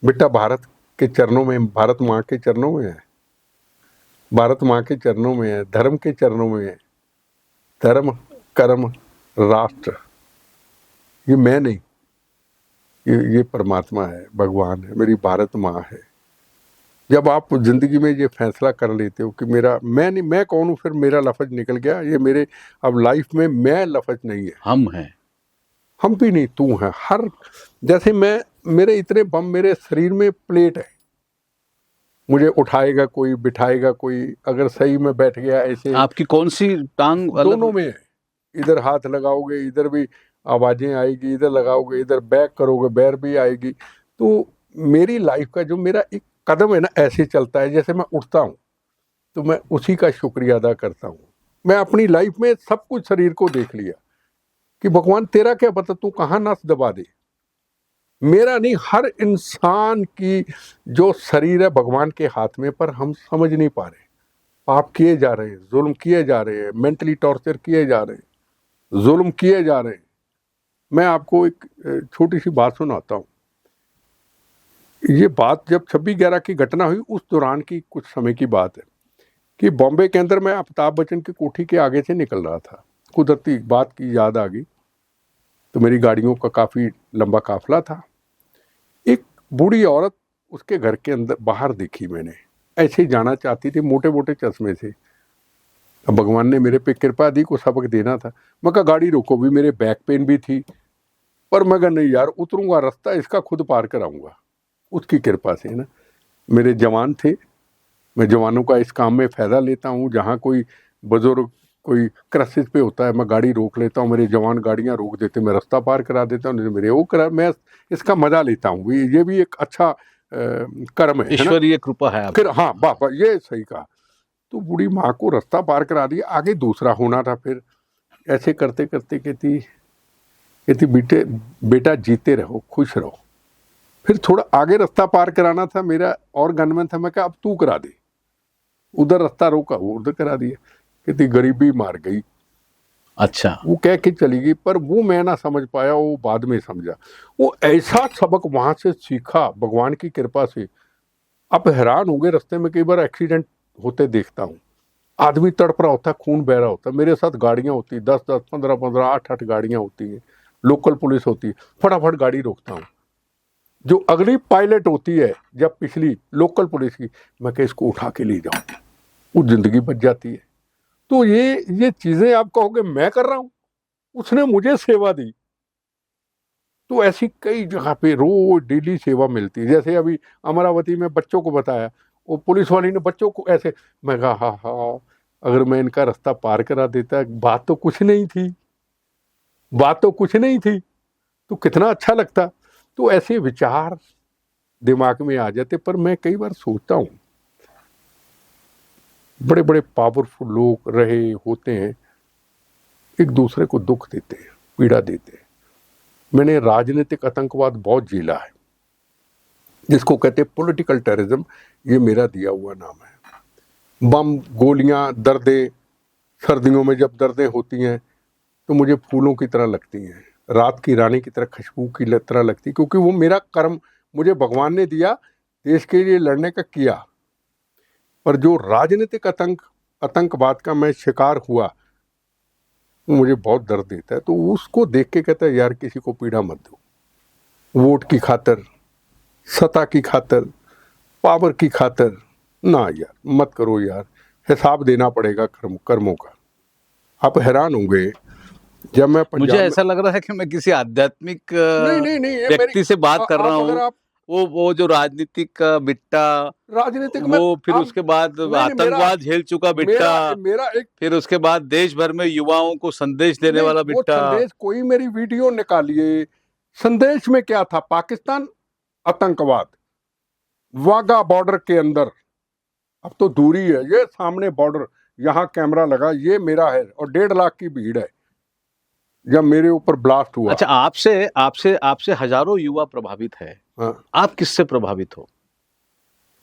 बेटा भारत के चरणों में, भारत माँ के चरणों में है। भारत माँ के चरणों में है, धर्म के चरणों में है। धर्म, कर्म, राष्ट्र, ये मैं नहीं, ये परमात्मा है, भगवान है, मेरी भारत माँ है। जब आप जिंदगी में ये फैसला कर लेते हो कि मेरा, मैं नहीं, मैं कौन हूँ, फिर मेरा लफ्ज निकल गया, ये मेरे अब लाइफ में मैं लफ्ज नहीं है, हम हैं। हम भी नहीं, तू है। हर, जैसे मैं, मेरे इतने बम मेरे शरीर में प्लेट है, मुझे उठाएगा कोई, बिठाएगा कोई, अगर सही में बैठ गया ऐसे, आपकी कौन सी टांग अलग? दोनों में है। इधर हाथ लगाओगे इधर भी आवाजें आएगी, इधर लगाओगे इधर बैक करोगे बैर भी आएगी। तो मेरी लाइफ का जो मेरा एक कदम है ना, ऐसे चलता है, जैसे मैं उठता हूँ तो मैं उसी का शुक्रिया अदा करता हूँ। मैं अपनी लाइफ में सब कुछ शरीर को देख लिया कि भगवान तेरा क्या पता तू कहाँ नस दबा दे, मेरा नहीं, हर इंसान की जो शरीर है भगवान के हाथ में, पर हम समझ नहीं पा रहे। पाप किए जा रहे हैं, जुल्म किए जा रहे हैं, मेंटली टॉर्चर किए जा रहे हैं, जुल्म किए जा रहे हैं। मैं आपको एक छोटी सी बात सुनाता हूँ। ये बात जब 26/11 की घटना हुई उस दौरान की कुछ समय की बात है कि बॉम्बे के अंदर मैं अमिताभ बच्चन की कोठी के आगे से निकल रहा था। कुदरती बात की याद आ गई, तो मेरी गाड़ियों का काफ़ी लंबा काफिला था। एक बूढ़ी औरत उसके घर के अंदर बाहर देखी मैंने, ऐसे ही जाना चाहती थी, मोटे मोटे चश्मे से। अब भगवान ने मेरे पे कृपा दी, को सबक देना था। मैं कहा गाड़ी रोको, भी मेरे बैक पेन भी थी, पर मैं कहा नहीं यार, उतरूंगा, रास्ता इसका खुद पार कराऊंगा, उसकी कृपा से ना। मेरे जवान थे, मैं जवानों का इस काम में फ़ायदा लेता हूँ। जहाँ कोई बुजुर्ग कोई क्राइसिस पे होता है, मैं गाड़ी रोक लेता हूँ, मेरे जवान गाड़ियाँ रोक देते, मैं रास्ता पार करा देता हूँ, नहीं मेरे वो करा, मैं इसका मजा लेता हूँ। ये भी एक अच्छा कर्म है ना, ईश्वरीय कृपा है फिर आपकी। हाँ बाबा ये सही कहा। तो बूढ़ी माँ को रास्ता पार करा दिया, आगे दूसरा होना था। फिर ऐसे करते करते कहती कहती बेटे बेटा जीते रहो, खुश रहो। फिर थोड़ा आगे रास्ता पार कराना था, मेरा और गनमैन था, मैं कहा अब तू करा दे, उधर रास्ता रोका, वो उधर करा दिया। कहती गरीबी मार गई, अच्छा। वो कह के चली गई। पर वो मैं ना समझ पाया, वो बाद में समझा। वो ऐसा सबक वहां से सीखा भगवान की कृपा से। आप हैरान होंगे, रास्ते में कई बार एक्सीडेंट होते देखता हूँ, आदमी तड़प रहा होता, खून बह रहा होता, मेरे साथ गाड़ियां होती 10-10, 15-15, 8-8 गाड़ियां होती हैं, लोकल पुलिस होती है, फटाफट गाड़ी रोकता हूँ। जो अगली पायलट होती है जब पिछली लोकल पुलिस की, मैं कह इसको उठा के ले जाऊं, वो जिंदगी बच जाती है। तो ये चीजें आप कहोगे मैं कर रहा हूं, उसने मुझे सेवा दी। तो ऐसी कई जगह पे रोज डेली सेवा मिलती है। जैसे अभी अमरावती में बच्चों को बताया, वो पुलिस वाली ने बच्चों को ऐसे, मैं कहा हाँ हाँ, अगर मैं इनका रास्ता पार करा देता, बात तो कुछ नहीं थी, बात तो कुछ नहीं थी, तो कितना अच्छा लगता। तो ऐसे विचार दिमाग में आ जाते। पर मैं कई बार सोचता हूँ, बड़े बड़े पावरफुल लोग रहे होते हैं, एक दूसरे को दुख देते हैं, पीड़ा देते हैं। मैंने राजनीतिक आतंकवाद बहुत झेला है, जिसको कहते हैं पॉलिटिकल टेररिज्म, ये मेरा दिया हुआ नाम है। बम, गोलियां, दर्दें, सर्दियों में जब दर्दें होती हैं तो मुझे फूलों की तरह लगती हैं, रात की रानी की तरह, खुशबू की तरह लगती, क्योंकि वो मेरा कर्म मुझे भगवान ने दिया, देश के लिए लड़ने का किया। पर जो राजनीतिक आतंकवाद का मैं शिकार हुआ, वो मुझे बहुत दर्द देता है। तो उसको देख के कहता है यार किसी को पीड़ा मत दो, वोट की खातर, सत्ता की खातर, पावर की खातर, ना यार मत करो यार, हिसाब देना पड़ेगा कर्मों का। आप हैरान होंगे, जब मैं मुझे पंजाब ऐसा लग रहा है कि मैं किसी आध्यात्मिक नहीं नहीं नहीं, ये व्यक्ति से बात कर रहा आप हूँ। अगर आप वो जो राजनीतिक बिट्टा, राजनीतिक में, वो फिर आप उसके बाद नहीं, मेरा आतंकवाद झेल चुका बिट्टा, मेरा मेरा एक, फिर उसके बाद देश भर में युवाओं को संदेश देने नहीं वाला वो बिट्टा। संदेश, कोई मेरी वीडियो निकालिए, संदेश में क्या था? पाकिस्तान आतंकवाद, वाघा बॉर्डर के अंदर, अब तो दूरी है, ये सामने बॉर्डर, यहाँ कैमरा लगा, ये मेरा है, और 1.5 लाख की भीड़ है जब मेरे ऊपर ब्लास्ट हुआ। अच्छा, आपसे आपसे आपसे हजारों युवा प्रभावित है, हाँ, आप किससे प्रभावित हो?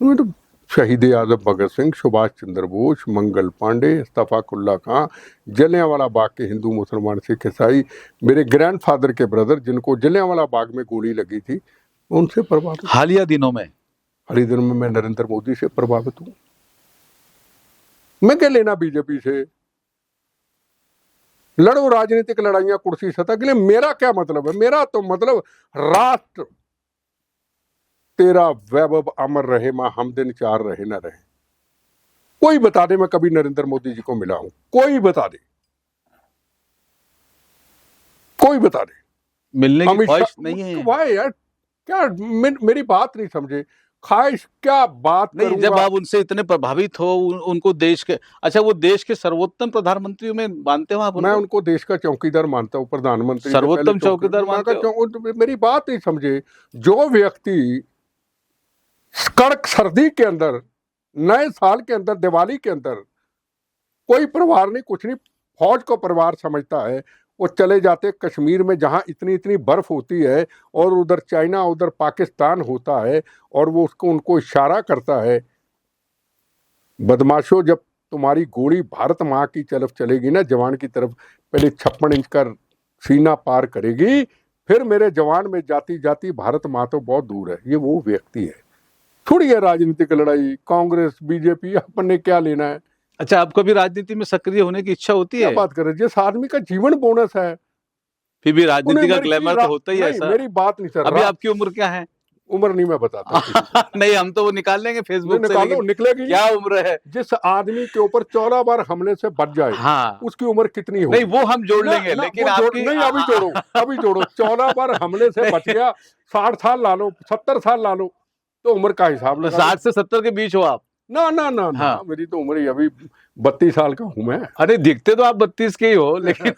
मैं तो शहीद आजम भगत सिंह, सुभाष चंद्र बोस, मंगल पांडे, इस्तफाकुल्ला खां, जलियांवाला बाग के हिंदू मुसलमान सिख ईसाई, मेरे ग्रैंडफादर के ब्रदर जिनको जलियांवाला बाग में गोली लगी थी, उनसे प्रभावित। हालिया दिनों में हाल ही दिनों में मैं नरेंद्र मोदी से प्रभावित हूँ। मैं क्या लेना बीजेपी से? लड़ो राजनीतिक लड़ाइयां कुर्सी सत्ता के लिए, मेरा क्या मतलब है? मेरा तो मतलब राष्ट्र, तेरा वैभव अमर रहे, मां हम दिन चार रहे ना रहे। कोई बता दे मैं कभी नरेंद्र मोदी जी को मिला हूं, कोई बता दे, कोई बता दे। मिलने की अमित ख्वाहिश शाह, नहीं है? वाह यार, क्या मेरी बात नहीं समझे। ख्वाहिश क्या बात नहीं, जब करूंगा। आप उनसे इतने प्रभावित हो, उनको देश के, अच्छा, वो देश के सर्वोत्तम प्रधानमंत्री में मानते हो आप मैं उनको? उनको देश का चौकीदार मानता हूं, प्रधानमंत्री से पहले सर्वोत्तम चौकीदार मैं मानते हो? मेरी बात नहीं समझे। जो व्यक्ति कड़क सर्दी के अंदर, नए साल के अंदर, दिवाली के अंदर, कोई परिवार नहीं, कुछ नहीं, फौज को परिवार समझता है, वो चले जाते कश्मीर में जहां इतनी इतनी बर्फ होती है, और उधर चाइना, उधर पाकिस्तान होता है, और वो उसको उनको इशारा करता है, बदमाशों, जब तुम्हारी गोली भारत माँ की तरफ चलेगी ना, जवान की तरफ, पहले 56 इंच का सीना पार करेगी, फिर मेरे जवान में जाती जाती भारत माँ तो बहुत दूर है। ये वो व्यक्ति है। थोड़ी है राजनीतिक लड़ाई, कांग्रेस बीजेपी, अपन ने क्या लेना है। अच्छा, आपको भी राजनीति में सक्रिय होने की इच्छा होती क्या है? बात कर रहे, जिस आदमी का जीवन बोनस है, फिर भी उन्हें राजनीति का मेरी ग्लैमर तो होता ही है नहीं, ऐसा। मेरी बात नहीं चल अभी रहा। आपकी उम्र क्या है? उम्र नहीं मैं बताता किसी को। नहीं, हम तो वो निकाल लेंगे नहीं फेसबुक से, निकालो, लेकिन निकलेगी। क्या उम्र है? जिस आदमी के ऊपर 14 बार हमले से बच जाए, हाँ, उसकी उम्र कितनी नहीं, होगी। वो हम जोड़ ना लेंगे, ना लेकिन वो जोड़ आपकी नहीं, अभी जोड़ो, अभी जोड़ो। 14 बार हमले से बच गया, 60 साल ला लो, 70 साल ला लो, तो उम्र का हिसाब लगा लो। 60 से 70 के बीच हो आप? ना ना ना ना, हाँ। मेरी तो उम्र ही अभी 32 साल का हूं मैं। अरे, दिखते तो आप 32 के ही हो, लेकिन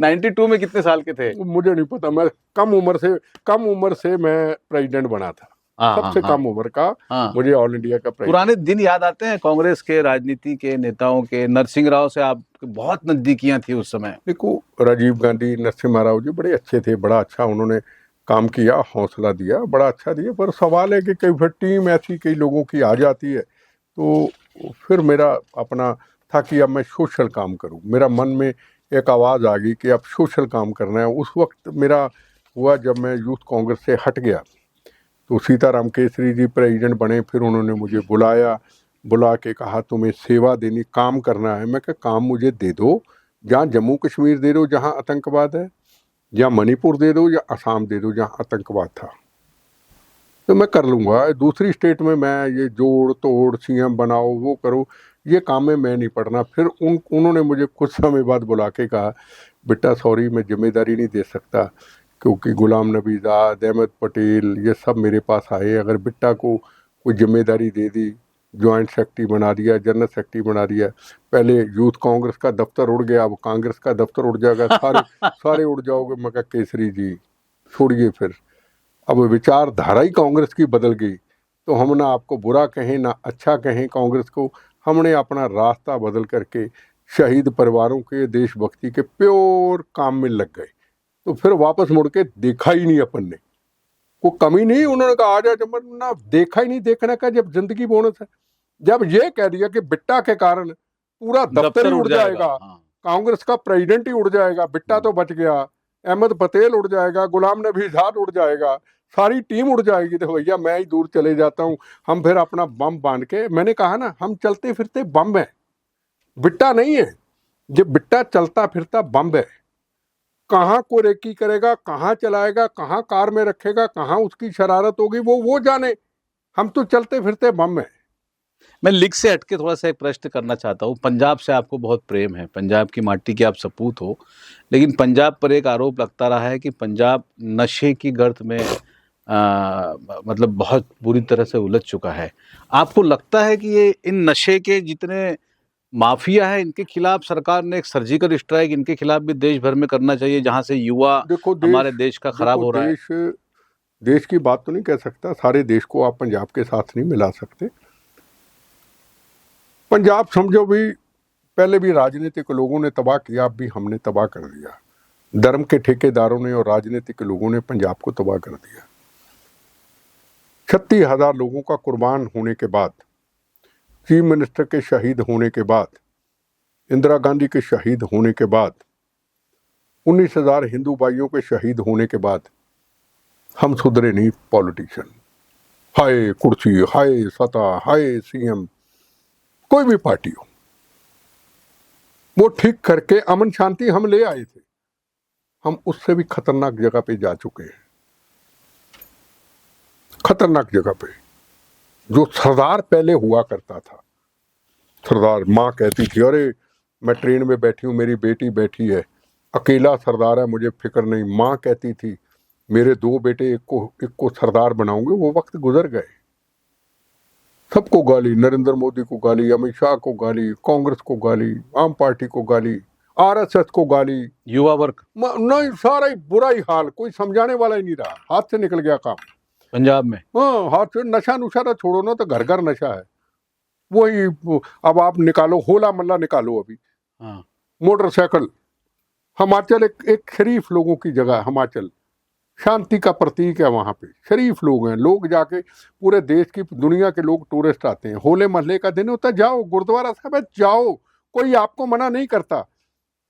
92 में कितने साल के थे? मुझे नहीं पता, मैं कम उम्र से मैं प्रेसिडेंट बना था, हाँ, सबसे हाँ, कम उम्र का। हाँ। मुझे ऑल इंडिया का प्रेसिडेंट। पुराने दिन याद आते हैं कांग्रेस के राजनीति के नेताओं के? नरसिंह राव से आप बहुत नजदीकियां थी उस समय। देखो, राजीव गांधी, नरसिम्हा राव जी बड़े अच्छे थे, बड़ा अच्छा उन्होंने काम किया, हौसला दिया, बड़ा अच्छा दिया। पर सवाल है कि कई फिर टीम ऐसी कई लोगों की आ जाती है, तो फिर मेरा अपना था कि अब मैं सोशल काम करूं। मेरा मन में एक आवाज़ आ गई कि अब सोशल काम करना है। उस वक्त मेरा हुआ जब मैं यूथ कांग्रेस से हट गया, तो सीताराम केसरी जी प्रेसिडेंट बने। फिर उन्होंने मुझे बुला के कहा तुम्हें सेवा देनी, काम करना है। मैं कहा काम मुझे दे दो, जहाँ जम्मू कश्मीर दे दो जहाँ आतंकवाद है, या मणिपुर दे दो, या असम दे दो जहाँ आतंकवाद था, तो मैं कर लूँगा। दूसरी स्टेट में मैं ये जोड़ तोड़, सीएम बनाओ, वो करो, ये काम में मैं नहीं पड़ना। फिर उन्होंने मुझे कुछ समय बाद बुला के कहा, बेटा सॉरी, मैं जिम्मेदारी नहीं दे सकता, क्योंकि गुलाम नबी आज़ाद, अहमद पटेल, ये सब मेरे पास आए। अगर बिट्टा को कोई जिम्मेदारी दे दी, जॉइंट सेक्रेटरी बना दिया, जनरल सेक्रेटरी बना दिया, पहले यूथ कांग्रेस का दफ्तर उड़ गया, अब कांग्रेस का दफ्तर उड़ जाएगा, सारे उड़ जाओगे। मैं कहा केसरी जी छोड़िए, फिर अब विचारधारा ही कांग्रेस की बदल गई, तो हम ना आपको बुरा कहें ना अच्छा कहें कांग्रेस को। हमने अपना रास्ता बदल करके शहीद परिवारों के, देशभक्ति के प्योर काम में लग गए। तो फिर वापस मुड़ के देखा ही नहीं अपन ने, कोई कमी नहीं। उन्होंने कहा आ जा, जब ना देखा ही नहीं। देखने का जब जिंदगी बोनस है, जब ये कह दिया कि बिट्टा के कारण पूरा दफ्तर ही उड़ जाएगा, हाँ। कांग्रेस का प्रेसिडेंट ही उड़ जाएगा, बिट्टा तो बच गया, अहमद पटेल उड़ जाएगा, गुलाम नबी आज़ाद उड़ जाएगा, सारी टीम उड़ जाएगी, तो भैया मैं ही दूर चले जाता हूँ। हम फिर अपना बम बांध के, मैंने कहा ना, हम चलते फिरते बम है, बिट्टा नहीं है। जब बिट्टा चलता फिरता बम है, कहाँ को रेकी करेगा, कहाँ चलाएगा, कहाँ कार में रखेगा, कहाँ उसकी शरारत होगी, वो जाने। हम तो चलते फिरते बम है। मैं लीग से हटके थोड़ा सा एक प्रश्न करना चाहता हूँ। पंजाब से आपको बहुत प्रेम है, पंजाब की माटी के आप सपूत हो, लेकिन पंजाब पर एक आरोप लगता रहा है कि पंजाब नशे की गर्त में मतलब बहुत बुरी तरह से उलझ चुका है। आपको लगता है कि ये इन नशे के जितने माफिया है, इनके खिलाफ सरकार ने एक सर्जिकल स्ट्राइक इनके खिलाफ भी देश भर में करना चाहिए, जहां से युवा देखो हमारे देश का खराब हो रहा है? देश की बात तो नहीं कह सकता, सारे देश को आप पंजाब के साथ नहीं मिला सकते। पंजाब समझो भी, पहले भी राजनीतिक लोगों ने तबाह किया, अब भी हमने तबाह कर दिया। धर्म के ठेकेदारों ने और राजनीतिक लोगों ने पंजाब को तबाह कर दिया। 36,000 लोगों का कुर्बान होने के बाद, चीफ मिनिस्टर के शहीद होने के बाद, इंदिरा गांधी के शहीद होने के बाद, 19,000 हिंदू भाइयों के शहीद होने के बाद, हम सुधरे नहीं पॉलिटिशियन। हाय कुर्सी, हाय सत्ता, हाय सीएम, कोई भी पार्टी हो, वो ठीक करके अमन शांति हम ले आए थे। हम उससे भी खतरनाक जगह पे जा चुके हैं। खतरनाक जगह पे, जो सरदार पहले हुआ करता था। सरदार, माँ कहती थी अरे मैं ट्रेन में बैठी हूँ, मेरी बेटी बैठी है, अकेला सरदार है, मुझे फिक्र नहीं। माँ कहती थी मेरे 2 बेटे, एक को सरदार बनाऊंगे। वो वक्त गुजर गए। सबको गाली, नरेंद्र मोदी को गाली, अमित शाह को गाली, कांग्रेस को गाली, आम पार्टी को गाली, आरएसएस को गाली, युवा वर्ग नहीं, सारा ही बुरा ही हाल, कोई समझाने वाला ही नहीं रहा। हाथ से निकल गया काम पंजाब में। हाँ, हाथ से। नशा नुशा छोड़ो ना, तो घर घर नशा है। वही अब आप निकालो, होला मल्ला निकालो अभी। हाँ। मोटरसाइकिल, हिमाचल एक शरीफ लोगों की जगह है। हिमाचल शांति का प्रतीक है। वहां पे शरीफ लोग हैं। लोग जाके, पूरे देश की दुनिया के लोग टूरिस्ट आते हैं। होले महल्ले का दिन होता है, जाओ गुरुद्वारा साहब है, जाओ, कोई आपको मना नहीं करता।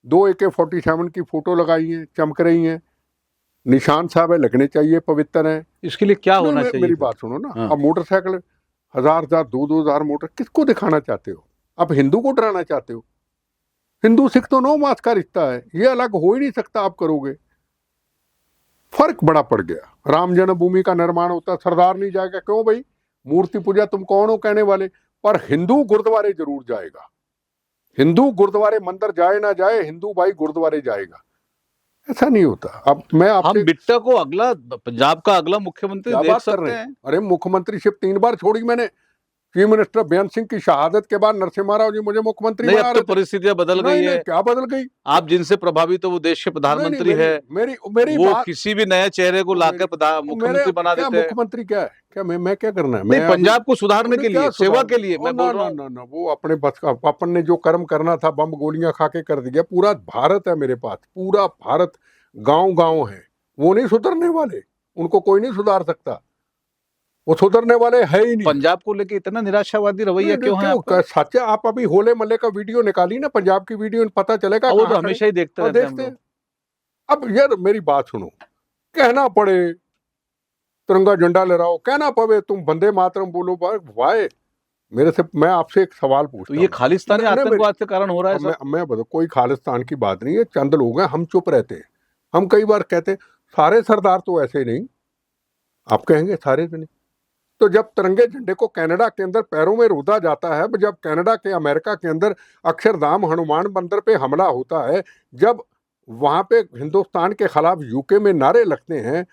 2 AK-47 की फोटो लगाई है, चमक रही हैं, निशान साहब है, लगने चाहिए, पवित्र है। इसके लिए क्या होना चाहिए? मेरी बात सुनो ना। हाँ। अब मोटरसाइकिल 1000 2 हजार मोटर, किसको दिखाना चाहते हो? आप हिंदू को डराना चाहते हो? हिंदू सिख तो 9 मास का रिश्ता है, ये अलग हो ही नहीं सकता। आप करोगे, फर्क बड़ा पड़ गया। राम जन्मभूमि का निर्माण होता, सरदार नहीं जाएगा। क्यों भाई? मूर्ति पूजा तुम कौन हो कहने वाले? पर हिंदू गुरुद्वारे जरूर जाएगा। हिंदू गुरुद्वारे, मंदिर जाए ना जाए, हिंदू भाई गुरुद्वारे जाएगा। ऐसा नहीं होता। अब मैं हम आपसे बिट्टा को अगला, पंजाब का अगला मुख्यमंत्री क्या देख बात कर सकते रहे हैं। हैं? अरे मुख्यमंत्रीशिप 3 बार छोड़ी मैंने। चीफ मिनिस्टर बेअंत सिंह की शहादत के बाद नरसिम्हा राव जी मुझे मुख्यमंत्री नहीं, बना अब तो रहे थे। परिस्थितियां बदल गई नहीं, है। क्या बदल गई? आप जिनसे प्रभावित हो वो देश के प्रधानमंत्री है। मेरी वो बात, किसी भी नए चेहरे को लाकर मुख्यमंत्री बना क्या देते हैं। मुख्यमंत्री क्या है? क्या मैं क्या करना है? नहीं, मैं पंजाब को सुधारने के लिए, सेवा के लिए मैं बोल रहा हूँ। ना, वो अपने बस का, अपन ने जो कर्म करना था, बम गोलियां खा के कर दिया। पूरा भारत है मेरे पास, पूरा भारत, गांव गांव है। वो नहीं सुधरने वाले, उनको कोई नहीं सुधार सकता। वो सुधरने वाले है ही नहीं। पंजाब को लेके इतना निराशावादी रवैया क्यों है आपका? सच है। आप अभी होले मल्ले का वीडियो निकाली ना, पंजाब की वीडियो, पता चलेगा। वो तो हमेशा ही देखते रहते हैं हम लोग। अब यार मेरी बात सुनो, कहना पड़े तिरंगा झंडा लहराओ, कहना पड़े तुम वंदे मातरम बोलो, वाय मेरे से, मैं आपसे एक सवाल पूछता तो ये खालिस्तानी आतंकवाद के कारण हो रहा है सर? मैं बताऊं, कोई खालिस्तान की बात नहीं है, चंद लोग हैं, हम चुप रहते हैं। हम कई बार कहते हैं सारे सरदार तो ऐसे नहीं। आप कहेंगे सारे तो नहीं। तो जब तिरंगे झंडे को कनाडा के अंदर पैरों में रूधा जाता है, जब कनाडा के, अमेरिका के अंदर अक्षरधाम हनुमान मंदिर पे हमला होता है, जब वहां पे हिंदुस्तान के खिलाफ यूके में नारे लगते हैं,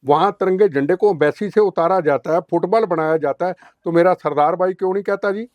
वहां तिरंगे झंडे को एम्बेसी से उतारा जाता है, फुटबॉल बनाया जाता है, तो मेरा सरदार भाई क्यों नहीं कहता जी?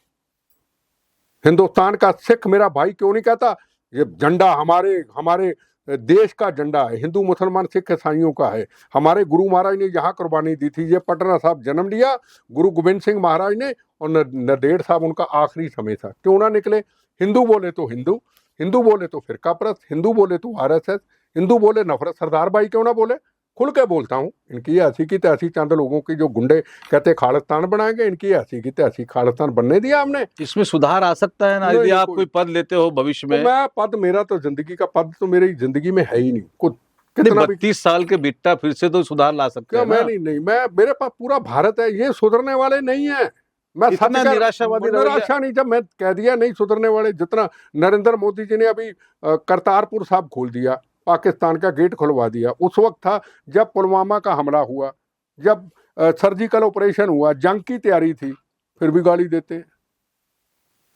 हिंदुस्तान का सिख मेरा भाई क्यों नहीं कहता ये झंडा हमारे हमारे देश का झंडा है, हिंदू मुसलमान सिख ईसाइयों का है, हमारे गुरु महाराज ने यहाँ कुर्बानी दी थी, ये पटना साहब जन्म लिया गुरु गोविंद सिंह महाराज ने, और नंदेड़ साहब उनका आखिरी समय था। क्यों ना निकले? हिंदू बोले तो हिंदू, हिंदू बोले तो फिरका परस्त, हिंदू बोले तो आरएसएस, हिंदू बोले नफरत। सरदार भाई क्यों ना बोले? खुल के बोलता हूँ। इनकी ऐसी की तैसी, चंद लोगों की जो गुंडे कहते खालिस्तान बनाएंगे, इनकी ऐसी की तैसी खालिस्तान बनने दिया हमने। इसमें सुधार आ सकता है ना, यदि आप कोई पद लेते हो भविष्य में? मैं पद, मेरा तो जिंदगी का पद तो मेरी जिंदगी में है ही नहीं। कुछ कितना 32 साल के बिट्टा फिर से तो सुधार ला सकते हैं। मैं नहीं, मैं, मेरे पास पूरा भारत है, ये सुधरने वाले नहीं है। मैं इतना निराशावादी निराशा नहीं, जब मैं कह दिया नहीं सुधरने वाले। जितना नरेंद्र मोदी जी ने अभी करतारपुर साहब खोल दिया, पाकिस्तान का गेट खुलवा दिया, उस वक्त था जब पुलवामा का हमला हुआ, जब सर्जिकल ऑपरेशन हुआ, जंग की तैयारी थी, फिर भी गाली देते हैं।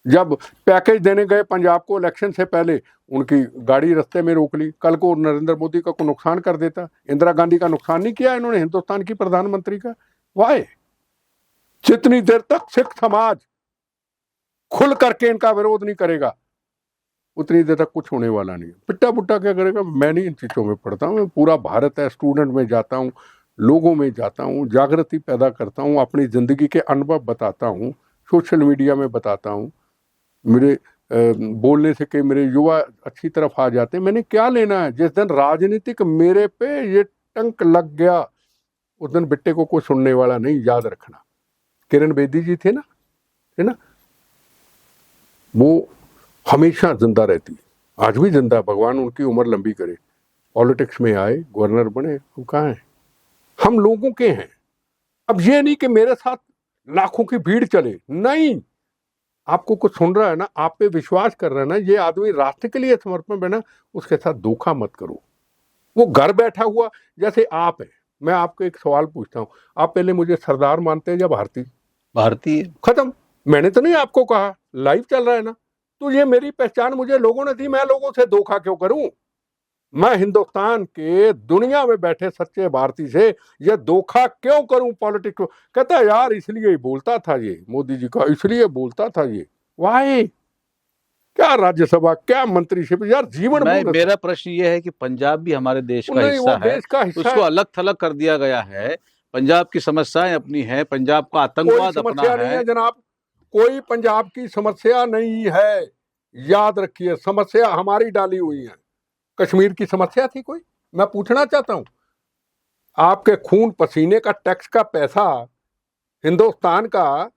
जब पैकेज देने गए पंजाब को इलेक्शन से पहले, उनकी गाड़ी रास्ते में रोक ली। कल को नरेंद्र मोदी का को नुकसान कर देता। इंदिरा गांधी का नुकसान नहीं किया इन्होंने, हिंदुस्तान की प्रधानमंत्री का। वाय? जितनी देर तक सिख समाज खुल करके इनका विरोध नहीं करेगा, उतनी देर तक कुछ होने वाला नहीं। पिट्टा पुट्टा क्या करेगा? मैं नहीं इन चीजों में पढ़ता हूँ। पूरा भारत है, स्टूडेंट में जाता हूँ, लोगों में जाता हूँ, जागृति पैदा करता हूँ, अपनी जिंदगी के अनुभव बताता हूँ, सोशल मीडिया में बताता हूँ। मेरे बोलने से कई मेरे युवा अच्छी तरफ आ जाते हैं। मैंने क्या लेना है? जिस दिन राजनीतिक मेरे पे ये टंक लग गया, उस दिन बिट्टे को कोई सुनने वाला नहीं, याद रखना। किरण बेदी जी थे ना, है ना, वो हमेशा जिंदा रहती, आज भी जिंदा, भगवान उनकी उम्र लंबी करे। पॉलिटिक्स में आए, गवर्नर बने, वो कहाँ है? हम लोगों के हैं। अब ये नहीं कि मेरे साथ लाखों की भीड़ चले, नहीं। आपको कुछ सुन रहा है ना, आप पे विश्वास कर रहा है ना, ये आदमी राष्ट्र के लिए समर्पण बना, उसके साथ धोखा मत करो। वो घर बैठा हुआ जैसे आप है, मैं आपको एक सवाल पूछता हूँ, आप पहले मुझे सरदार मानते हैं या भारतीय? भारतीय। खत्म। मैंने तो नहीं आपको कहा, लाइव चल रहा है ना। तो ये मेरी पहचान मुझे लोगों ने दी, मैं लोगों से धोखा क्यों करूं? मैं हिंदुस्तान के दुनिया में बैठे सच्चे भारतीय से ये धोखा क्यों करूं पॉलिटिक्स को? कहता है यार इसलिए ही बोलता था ये मोदी जी का, इसलिए बोलता था ये। वाई? क्या राज्यसभा, क्या मंत्रीशिप, यार जीवन मैं भर। मेरा प्रश्न ये है कि पंजाब भी हमारे देश का नहीं, वो हिस्सा है, देश का हिस्सा उसको है। अलग थलग कर दिया गया है। पंजाब की समस्याएं अपनी हैं, पंजाब का कोई आतंकवाद अपना समस्या नहीं है। है जनाब, कोई पंजाब की समस्या नहीं है। याद रखिए, समस्या हमारी डाली हुई है। कश्मीर की समस्या थी कोई? मैं पूछना चाहता हूं, आपके खून पसीने का टैक्स का पैसा, हिंदुस्तान का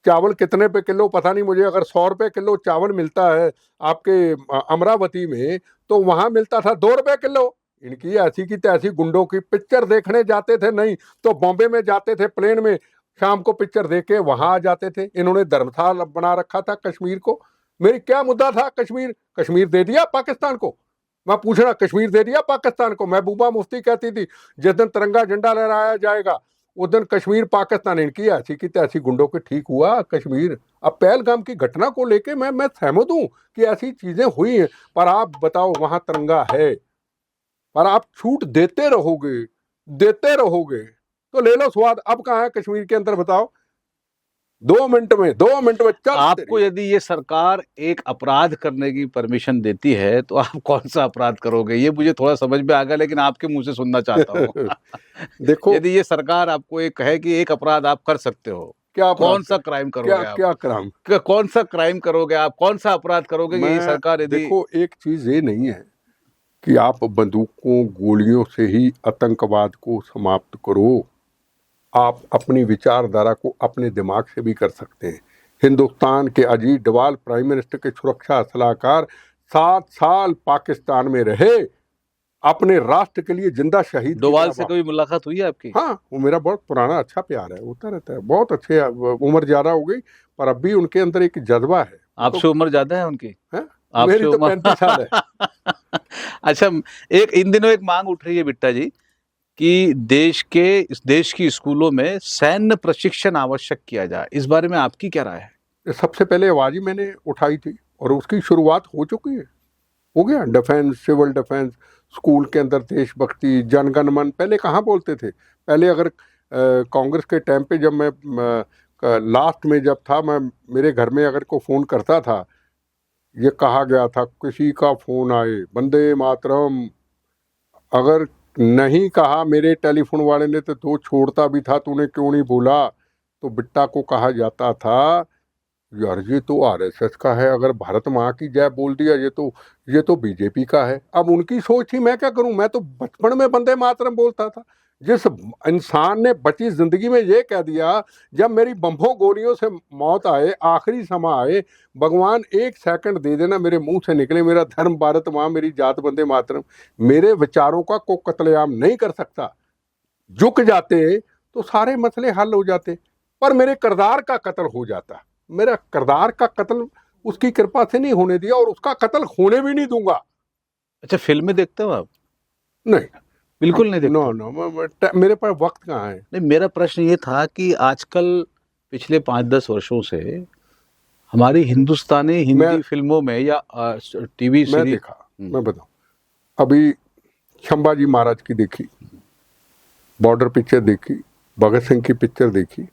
चावल कितने पे किलो पता नहीं मुझे, अगर 100 रुपए किलो चावल मिलता है आपके अमरावती में, तो वहां मिलता था 2 रुपए किलो। इनकी ऐसी की तैसी गुंडों की पिक्चर देखने जाते थे, नहीं तो बॉम्बे में जाते थे प्लेन में, शाम को पिक्चर देख के वहां आ जाते थे। इन्होंने धर्मशाला बना रखा था कश्मीर को। मेरी क्या मुद्दा था? कश्मीर, कश्मीर दे दिया पाकिस्तान को। मैं पूछ रहा, कश्मीर दे दिया पाकिस्तान को? महबूबा मुफ्ती कहती थी जिस दिन तिरंगा झंडा लहराया जाएगा उस दिन कश्मीर पाकिस्तान। इनकी ऐसी की तैसी गुंडों के ठीक हुआ कश्मीर। अब पहलगाम की घटना को लेके मैं सहमत हूं कि ऐसी चीजें हुई हैं, पर आप बताओ वहां तिरंगा है, पर आप छूट देते रहोगे तो ले लो स्वाद। अब कहां है कश्मीर के अंदर बताओ? 2 मिनट में चल। आपको यदि ये सरकार एक अपराध करने की परमिशन देती है तो आप कौन सा अपराध करोगे? ये मुझे थोड़ा समझ में आ गया, लेकिन आपके मुंह से सुनना चाहता हूँ। देखो, यदि ये सरकार आपको एक कहे कि एक अपराध आप कर सकते हो, क्या कौन सा क्राइम करोगे आप? क्या क्राइम? कौन सा क्राइम करोगे आप? कौन सा अपराध करोगे कि ये सरकार यदि? देखो, एक चीज ये नहीं है कि आप बंदूकों गोलियों से ही आतंकवाद को समाप्त करो। आप अपनी विचारधारा को अपने दिमाग से भी कर सकते हैं। हिंदुस्तान के अजीत डोभाल प्राइम मिनिस्टर के सुरक्षा सलाहकार 7 साल पाकिस्तान में रहे, अपने राष्ट्र के लिए जिंदा शहीद। डोभाल से कभी मुलाकात हुई है आपकी? हाँ, वो मेरा बहुत पुराना अच्छा प्यार है, होता रहता है। बहुत अच्छे, उम्र ज्यादा हो गई पर अब भी उनके अंदर एक जज्बा है। आपसे उम्र ज्यादा है उनकी? है? आपसे मेरी तो उम्र 35 साल है। अच्छा, एक इन दिनों एक मांग उठ रही है बिट्टा जी कि देश की स्कूलों में सैन्य प्रशिक्षण आवश्यक किया जाए। इस बारे में आपकी क्या राय है? सबसे पहले आवाज ही मैंने उठाई थी और उसकी शुरुआत हो चुकी है। हो गया डिफेंस, सिविल डिफेंस, स्कूल के अंदर देशभक्ति, जनगण मन। पहले कहाँ बोलते थे? पहले अगर कांग्रेस के टाइम पे जब मैं लास्ट में जब था, मैं मेरे घर में अगर को फोन करता था, ये कहा गया था किसी का फोन आए वंदे मातरम, अगर नहीं कहा मेरे टेलीफोन वाले ने तो छोड़ता भी था, तूने क्यों नहीं बोला? तो बिट्टा को कहा जाता था यार ये तो आरएसएस का है, अगर भारत माँ की जय बोल दिया ये तो बीजेपी का है। अब उनकी सोच थी, मैं क्या करूं? मैं तो बचपन में वंदे मातरम बोलता था। जिस इंसान ने बची जिंदगी में ये कह दिया जब मेरी बम्बों गोलियों से मौत आए, आखिरी समय आए, भगवान 1 सेकंड दे देना मेरे मुंह से निकले मेरा धर्म भारत माँ, मेरी जात वंदे मातरम, मेरे विचारों का को कत्लेआम नहीं कर सकता। झुक जाते तो सारे मसले हल हो जाते, पर मेरे किरदार का कत्ल हो जाता। मेरा किरदार का कत्ल उसकी कृपा से नहीं होने दिया और उसका कत्ल होने भी नहीं दूंगा। अच्छा, फिल्में देखते हो आप? नहीं, बिल्कुल नहीं देखते? नो, मेरे पास वक्त कहाँ है। नहीं, मेरा प्रश्न ये था कि आजकल पिछले 5-10 वर्षों से हमारी हिंदुस्तानी हिंदी फिल्मों में या टीवी मैं सीरीज देखा, मैं बताऊं, अभी संभाजी महाराज की देखी, बॉर्डर पिक्चर देखी, भगत सिंह की पिक्चर देखी,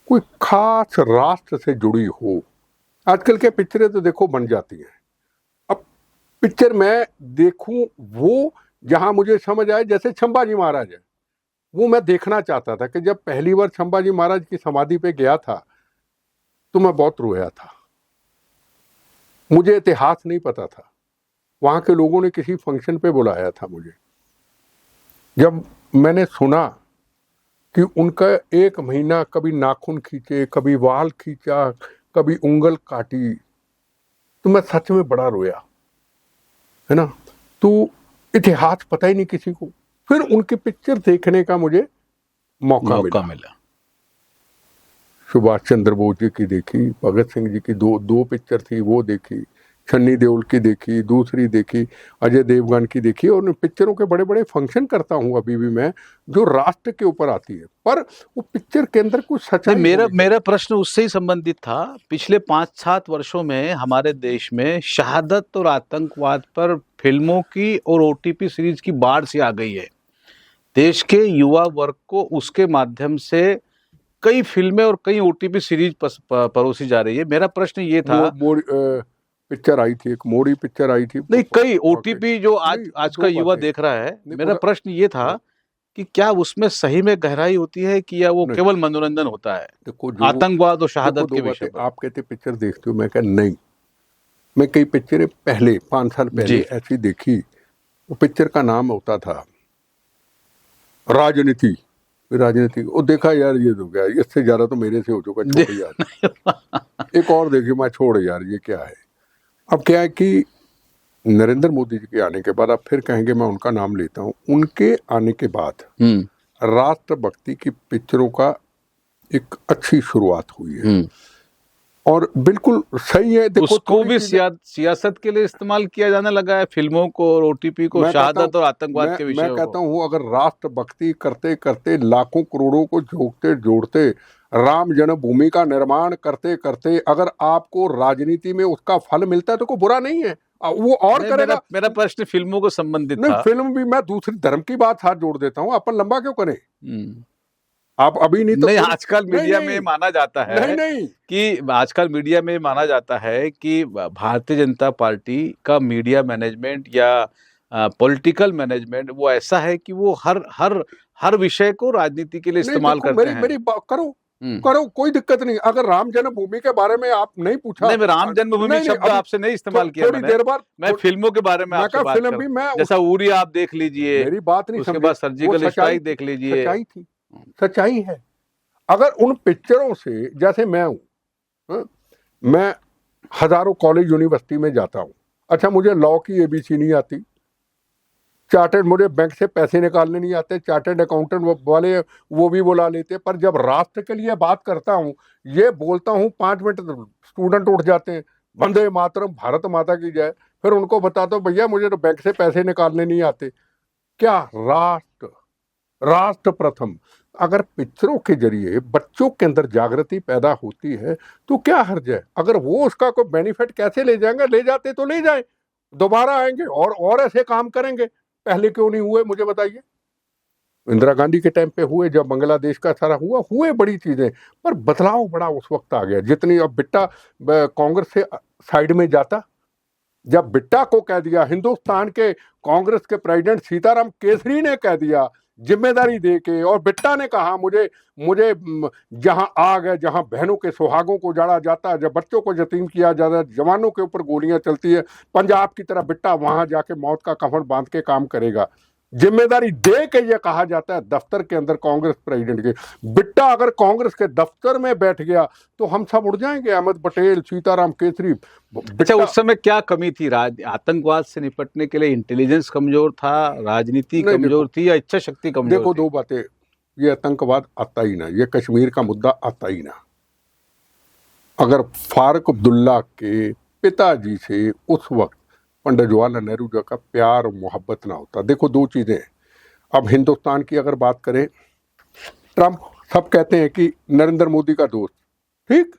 कोई खास राष्ट्र से जुड़ी हो। आजकल के पिक्चरें तो देखो बन जाती हैं। अब पिक्चर मैं देखूं वो जहां मुझे समझ आए, जैसे संभाजी महाराज है, वो मैं देखना चाहता था कि जब पहली बार संभाजी महाराज की समाधि पे गया था तो मैं बहुत रोया था। मुझे इतिहास नहीं पता था, वहां के लोगों ने किसी फंक्शन पे बुलाया था मुझे। जब मैंने सुना कि उनका 1 महीना कभी नाखून खींचे, कभी वाल खींचा, कभी उंगल काटी, तो मैं सच में बड़ा रोया, है ना। तो इतिहास पता ही नहीं किसी को। फिर उनकी पिक्चर देखने का मुझे मौका मिला। सुभाष चंद्र बोस जी की देखी, भगत सिंह जी की दो पिक्चर थी वो देखी, सन्नी देओल की देखी, दूसरी देखी, अजय देवगन की देखी, और उन पिक्चरों के बड़े बड़े फंक्शन करता हूँ अभी भी मैं, जो राष्ट्र के ऊपर आती है, पर वो पिक्चर के अंदर कुछ नहीं, सच्चाई मेरा होनी चाहिए। मेरा प्रश्न उससे ही संबंधित था। पिछले 5-7 वर्षों में हमारे देश में शहादत और आतंकवाद पर फिल्मों की और ओटीपी सीरीज की बाढ़ सी आ गई है। देश के युवा वर्ग को उसके माध्यम से कई फिल्में और कई ओटीपी सीरीज परोसी जा रही है। मेरा प्रश्न ये था, पिक्चर आई थी, एक मोड़ी पिक्चर आई थी, नहीं कई ओटीपी जो आज नहीं, आज दो का युवा बातें। देख रहा है, नहीं, मेरा पूरा प्रश्न ये था कि क्या उसमें सही में गहराई होती है कि या वो नहीं, केवल मनोरंजन होता है देखो जो आतंकवाद और देखो शहादत दो के विषय बातें, पर? आप कहते पिक्चर देखते हो, मैं कह नहीं, मैं कई पिक्चरें पहले 5 साल पहले जी। ऐसी देखी। वो पिक्चर का नाम होता था राजनीति। राजनीति वो देखा यार, ये तो क्या, इससे ज्यादा तो मेरे से हो चुका, छोड़ यार। एक और देखी, मैं छोड़ यार, ये क्या है। अब क्या है कि नरेंद्र मोदी जी के आने के बाद, आप फिर कहेंगे मैं उनका नाम लेता हूँ, उनके आने के बाद राष्ट्रभक्ति की पिक्चरों का एक अच्छी शुरुआत हुई है, और बिल्कुल सही है। देखो उसको भी सियासत के लिए इस्तेमाल किया जाने लगा है, फिल्मों को और ओटीपी को शहादत और आतंकवाद के मैं विषयों कहता को। हूँ, अगर राष्ट्रभक्ति करते करते लाखों करोड़ों को जोड़ते जोड़ते, राम जन्मभूमि का निर्माण करते करते, अगर आपको राजनीति में उसका फल मिलता है तो कोई बुरा नहीं है, वो और करेगा। मेरा प्रश्न फिल्मों को संबंधित नहीं, था। फिल्म भी, मैं दूसरी धर्म की बात साथ जोड़ देता हूँ, अपन लंबा क्यों करें। आप अभी नहीं तो नहीं, थोड़ी, आजकल मीडिया में माना जाता है नहीं कि आजकल मीडिया में माना जाता है कि भारतीय जनता पार्टी का मीडिया मैनेजमेंट या पॉलिटिकल मैनेजमेंट वो ऐसा है कि वो हर हर हर विषय को राजनीति के लिए इस्तेमाल देखो, करते हैं। मेरी बात करो करो, कोई दिक्कत नहीं। अगर राम जन्मभूमि के बारे में आप नहीं पूछा, नहीं, मैं राम जन्मभूमि शब्द आपसे नहीं इस्तेमाल किया थोड़ी देर बाद मैं फिल्मों के बारे में आपसे बात कर रहा हूं। जैसा उरी आप देख लीजिए, मेरी बात नहीं उसके समझे, बाद सर्जिकल स्ट्राइक देख लीजिए। सच्चाई थी, सच्चाई है। अगर उन पिक्चरों से, जैसे मैं हूं, मैं हजारों कॉलेज यूनिवर्सिटी में जाता हूं, अच्छा मुझे लॉ की एबीसी नहीं आती, चार्टर्ड, मुझे बैंक से पैसे निकालने नहीं आते, चार्टर्ड अकाउंटेंट वाले वो भी बुला लेते, पर जब राष्ट्र के लिए बात करता हूं, ये बोलता हूं, 5 मिनट स्टूडेंट उठ जाते हैं, वंदे मातरम, भारत माता की जय, फिर उनको बताता हूं भैया मुझे तो बैंक से पैसे निकालने नहीं आते। क्या राष्ट्र, राष्ट्र प्रथम। अगर पिक्चरों के जरिए बच्चों के अंदर जागृति पैदा होती है तो क्या हर्ज है। अगर वो उसका कोई बेनिफिट कैसे ले जाएंगे, ले जाते तो ले जाए, दोबारा आएंगे और ऐसे काम करेंगे। पहले क्यों नहीं हुए मुझे बताइए। इंदिरा गांधी के टाइम पे हुए, जब बांग्लादेश का सारा हुए बड़ी चीजें, पर बदलाव बड़ा उस वक्त आ गया। जितनी अब बिट्टा कांग्रेस से साइड में जाता, जब बिट्टा को कह दिया, हिंदुस्तान के कांग्रेस के प्रेसिडेंट सीताराम केसरी ने कह दिया जिम्मेदारी दे के, और बिट्टा ने कहा मुझे जहां आग है, जहां बहनों के सुहागों को जाड़ा जाता है, जब बच्चों को यतीम किया जाता है, जवानों के ऊपर गोलियां चलती है, पंजाब की तरह बिट्टा वहां जाके मौत का कफन बांध के काम करेगा। जिम्मेदारी दे के ये कहा जाता है दफ्तर के अंदर कांग्रेस प्रेसिडेंट के। बिट्टा अगर कांग्रेस के दफ्तर में बैठ गया तो हम सब उड़ जाएंगे, अहमद पटेल, सीताराम केसरी। अच्छा, उस समय क्या कमी थी? आतंकवाद से निपटने के लिए इंटेलिजेंस कमजोर था, राजनीति कमजोर थी, या इच्छा शक्ति कमजोर? देखो दो बातें, ये आतंकवाद आता ही ना, ये कश्मीर का मुद्दा आता ही ना। अगर फारूक अब्दुल्ला के पिताजी से उस वक्त पंडित जवाहरलाल नेहरू जी का प्यार और मोहब्बत ना होता। देखो दो चीजें। अब हिंदुस्तान की अगर बात करें, ट्रंप, सब कहते हैं कि नरेंद्र मोदी का दोस्त, ठीक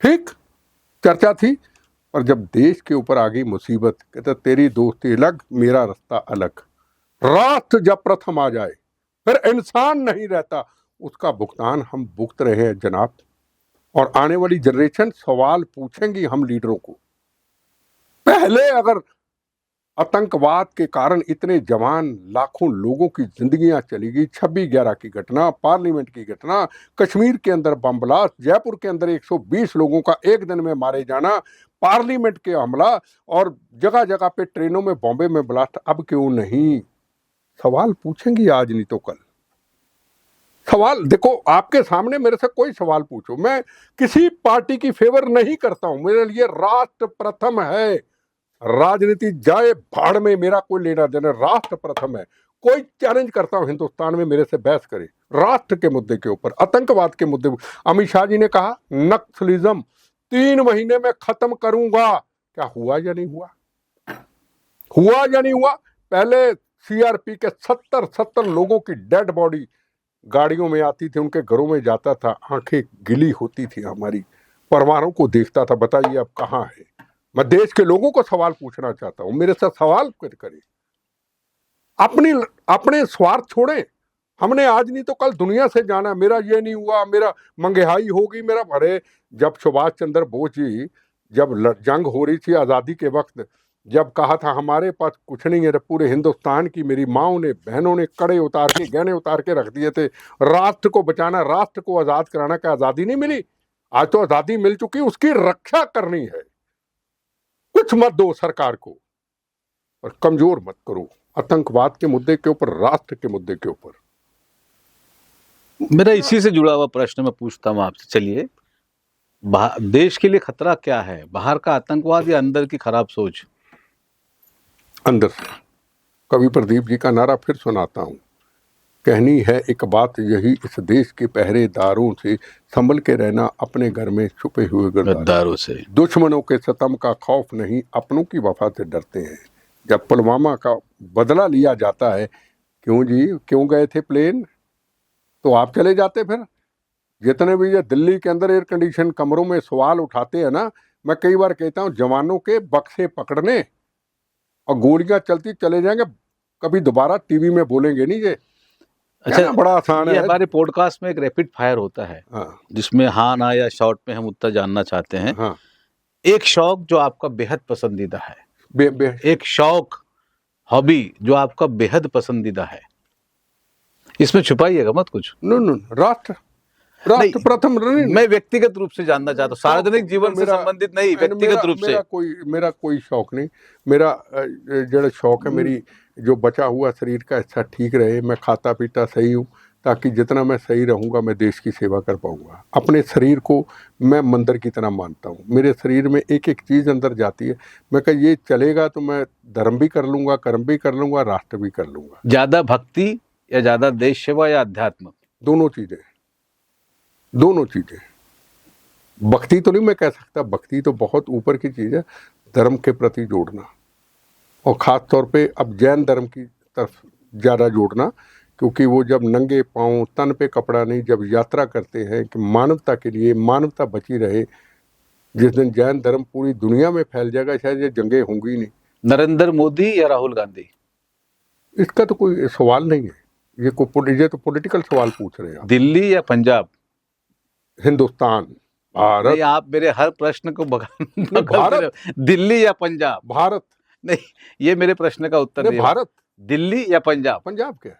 ठीक चर्चा थी, पर जब देश के ऊपर आ गई मुसीबत, कहता तेरी दोस्ती अलग, मेरा रास्ता अलग। राष्ट्र जब प्रथम आ जाए फिर इंसान नहीं रहता। उसका भुगतान हम भुगत रहे हैं जनाब, और आने वाली जनरेशन सवाल पूछेंगी हम लीडरों को। पहले अगर आतंकवाद के कारण इतने जवान, लाखों लोगों की जिंदगियां चली गई, 26/11 की घटना, पार्लियामेंट की घटना, कश्मीर के अंदर बम ब्लास्ट, जयपुर के अंदर 120 लोगों का एक दिन में मारे जाना, पार्लियामेंट के हमला, और जगह जगह पे ट्रेनों में, बॉम्बे में ब्लास्ट, अब क्यों नहीं? सवाल पूछेंगी आज नहीं तो कल। सवाल देखो, आपके सामने मेरे से कोई सवाल पूछो, मैं किसी पार्टी की फेवर नहीं करता हूं, मेरे लिए राष्ट्र प्रथम है। राजनीति जाए भाड़ में, मेरा कोई लेना देना, राष्ट्र प्रथम है। कोई चैलेंज करता हूं हिंदुस्तान में मेरे से बहस करे राष्ट्र के मुद्दे के ऊपर, आतंकवाद के मुद्दे। अमित शाह जी ने कहा नक्सलिज्म 3 महीने में खत्म करूंगा। क्या हुआ या नहीं हुआ? हुआ या नहीं हुआ? पहले सीआरपी के 70 लोगों की डेड बॉडी गाड़ियों में आती थी, उनके घरों में जाता था, आंखें गिली होती थी, हमारी परिवारों को देखता था, बताइए अब कहाँ है? मैं देश के लोगों को सवाल पूछना चाहता हूं, मेरे साथ सवाल करें, अपने स्वार्थ छोड़ें। हमने आज नहीं तो कल दुनिया से जाना, मेरा ये नहीं हुआ, मेरा मंगेहाई होगी, मेरा भरे। जब सुभाष चंद्र बोस जी जब जंग हो रही थी आजादी के वक्त, जब कहा था हमारे पास कुछ नहीं है, पूरे हिंदुस्तान की मेरी माओ ने, बहनों ने कड़े उतार के, गहने उतार के रख दिए थे, राष्ट्र को बचाना, राष्ट्र को आजाद कराना। का आजादी नहीं मिली? आज तो आजादी मिल चुकी, उसकी रक्षा करनी है। कुछ मत दो सरकार को और कमजोर मत करो आतंकवाद के मुद्दे के ऊपर, राष्ट्र के मुद्दे के ऊपर। मेरा इसी से जुड़ा हुआ प्रश्न मैं पूछता हूँ आपसे। चलिए, देश के लिए खतरा क्या है, बाहर का आतंकवाद या अंदर की खराब सोच? अंदर से। कवि प्रदीप जी का नारा फिर सुनाता हूं, कहनी है एक बात यही, इस देश के पहरेदारों से संभल के रहना, अपने घर में छुपे हुए गद्दारों से। दुश्मनों के सतम का खौफ नहीं, अपनों की वफा से डरते हैं। जब पुलवामा का बदला लिया जाता है, क्यों जी, क्यों गए थे प्लेन? तो आप चले जाते फिर। जितने भी ये दिल्ली के अंदर एयर कंडीशन कमरों में सवाल उठाते हैं ना, मैं कई बार कहता हूं जवानों के बक्से पकड़ने और गोलियां चलती चले जाएंगे, कभी दोबारा टीवी में बोलेंगे नहीं ये। अच्छा, बड़ा आसान है। हमारे पॉडकास्ट में एक रैपिड फायर होता है, हाँ, जिसमें हाँ ना या शॉर्ट में हम उत्तर जानना चाहते हैं। हाँ। एक शौक जो आपका बेहद पसंदीदा है, एक शौक, हॉबी जो आपका बेहद पसंदीदा है, इसमें छुपाइएगा मत कुछ। नो, राष्ट्र प्रथम। मैं व्यक्तिगत रूप से जानना चाहता हूँ, सार्वजनिक जीवन से संबंधित नहीं, व्यक्तिगत रूप से। मेरा कोई शौक नहीं। मेरा जो शौक है, मेरी जो बचा हुआ शरीर का हिस्सा ठीक रहे, मैं खाता पीता सही हूँ, ताकि जितना मैं सही रहूँगा मैं देश की सेवा कर पाऊँगा। अपने शरीर को मैं मंदिर की तरह मानता हूँ। मेरे शरीर में एक एक चीज़ अंदर जाती है, मैं कहा ये चलेगा तो मैं धर्म भी कर लूँगा, कर्म भी कर लूँगा, राष्ट्र भी कर लूँगा। ज़्यादा भक्ति या ज़्यादा देश सेवा या अध्यात्म? दोनों चीज़ें। भक्ति तो नहीं मैं कह सकता, भक्ति तो बहुत ऊपर की चीज़ है, धर्म के प्रति जोड़ना, और ख़ास तौर पे अब जैन धर्म की तरफ ज़्यादा जोड़ना, क्योंकि वो जब नंगे पाँव, तन पे कपड़ा नहीं, जब यात्रा करते हैं कि मानवता के लिए, मानवता बची रहे, जिस दिन जैन धर्म पूरी दुनिया में फैल जाएगा, शायद ये जंगें होंगी ही नहीं। नरेंद्र मोदी या राहुल गांधी? इसका तो कोई सवाल नहीं है, ये तो पॉलिटिकल सवाल पूछ रहे हैं। दिल्ली या पंजाब? हिंदुस्तान, भारत। नहीं, आप मेरे हर प्रश्न को भारत। दिल्ली या पंजाब? भारत। नहीं, ये मेरे प्रश्न का उत्तर नहीं। भारत। दिल्ली या पंजाब? पंजाब क्या?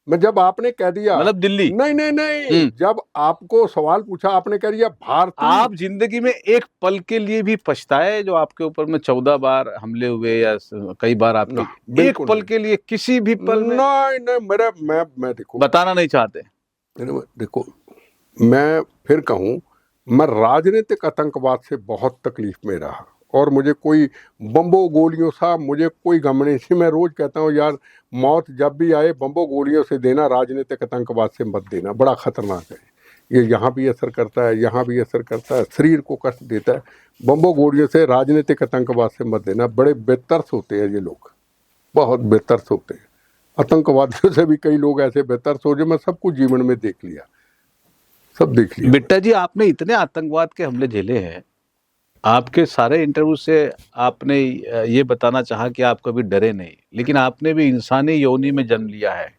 मैं जब आपने कह दिया मतलब दिल्ली, नहीं, जब आपको सवाल पूछा आपने कह दिया भारत। आप जिंदगी में एक पल के लिए भी पछताए जो आपके ऊपर में 14 बार हमले हुए या कई बार आपके, एक पल के लिए किसी भी पल में? नहीं, मैं देखो, बताना नहीं चाहते। देखो, मैं फिर कहूं, मैं राजनीतिक आतंकवाद से बहुत तकलीफ में रहा, और मुझे कोई बम्बो गोलियों सा मुझे कोई गम नहीं थी। मैं रोज कहता हूँ यार, मौत जब भी आए बम्बो गोलियों से देना, राजनीतिक आतंकवाद से मत देना, बड़ा खतरनाक है ये। यहाँ भी असर करता है, यहाँ भी असर करता है, शरीर को कष्ट देता है। बम्बो गोलियों से, राजनीतिक आतंकवाद से मत देना। बड़े बेतरस होते हैं ये लोग, बहुत बेतरस होते हैं। आतंकवादियों से भी कई लोग ऐसे बेतरस हो जो मैं सब कुछ जीवन में देख लिया, सब देख लिया। बिट्टा जी, आपने इतने आतंकवाद के हमले झेले हैं, आपके सारे इंटरव्यू से आपने ये बताना चाहा कि आप कभी डरे नहीं, लेकिन आपने भी इंसानी योनि में जन्म लिया है,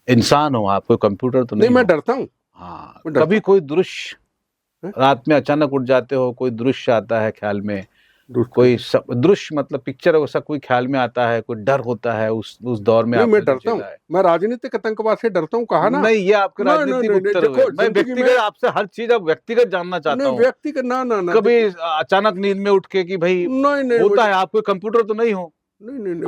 इंसान हो आप, कोई कंप्यूटर तो नहीं। मैं डरता हूँ। हाँ, कभी कोई दृश्य रात में अचानक उठ जाते हो, कोई दृश्य आता है ख्याल में, कोई दृश्य मतलब पिक्चर वैसा कोई ख्याल में आता है, कोई डर होता है उस दौर में? मैं डरता हूँ, मैं राजनीतिक आतंकवाद से डरता हूँ, कहा ना। नहीं, ये आपके राजनीतिक उत्तर हुए। मैं व्यक्तिगत आपसे हर चीज अब व्यक्तिगत जानना चाहता हूँ। व्यक्तिगत ना कभी अचानक नींद में उठ के कि भाई होता है, आप कोई कंप्यूटर तो नहीं हो,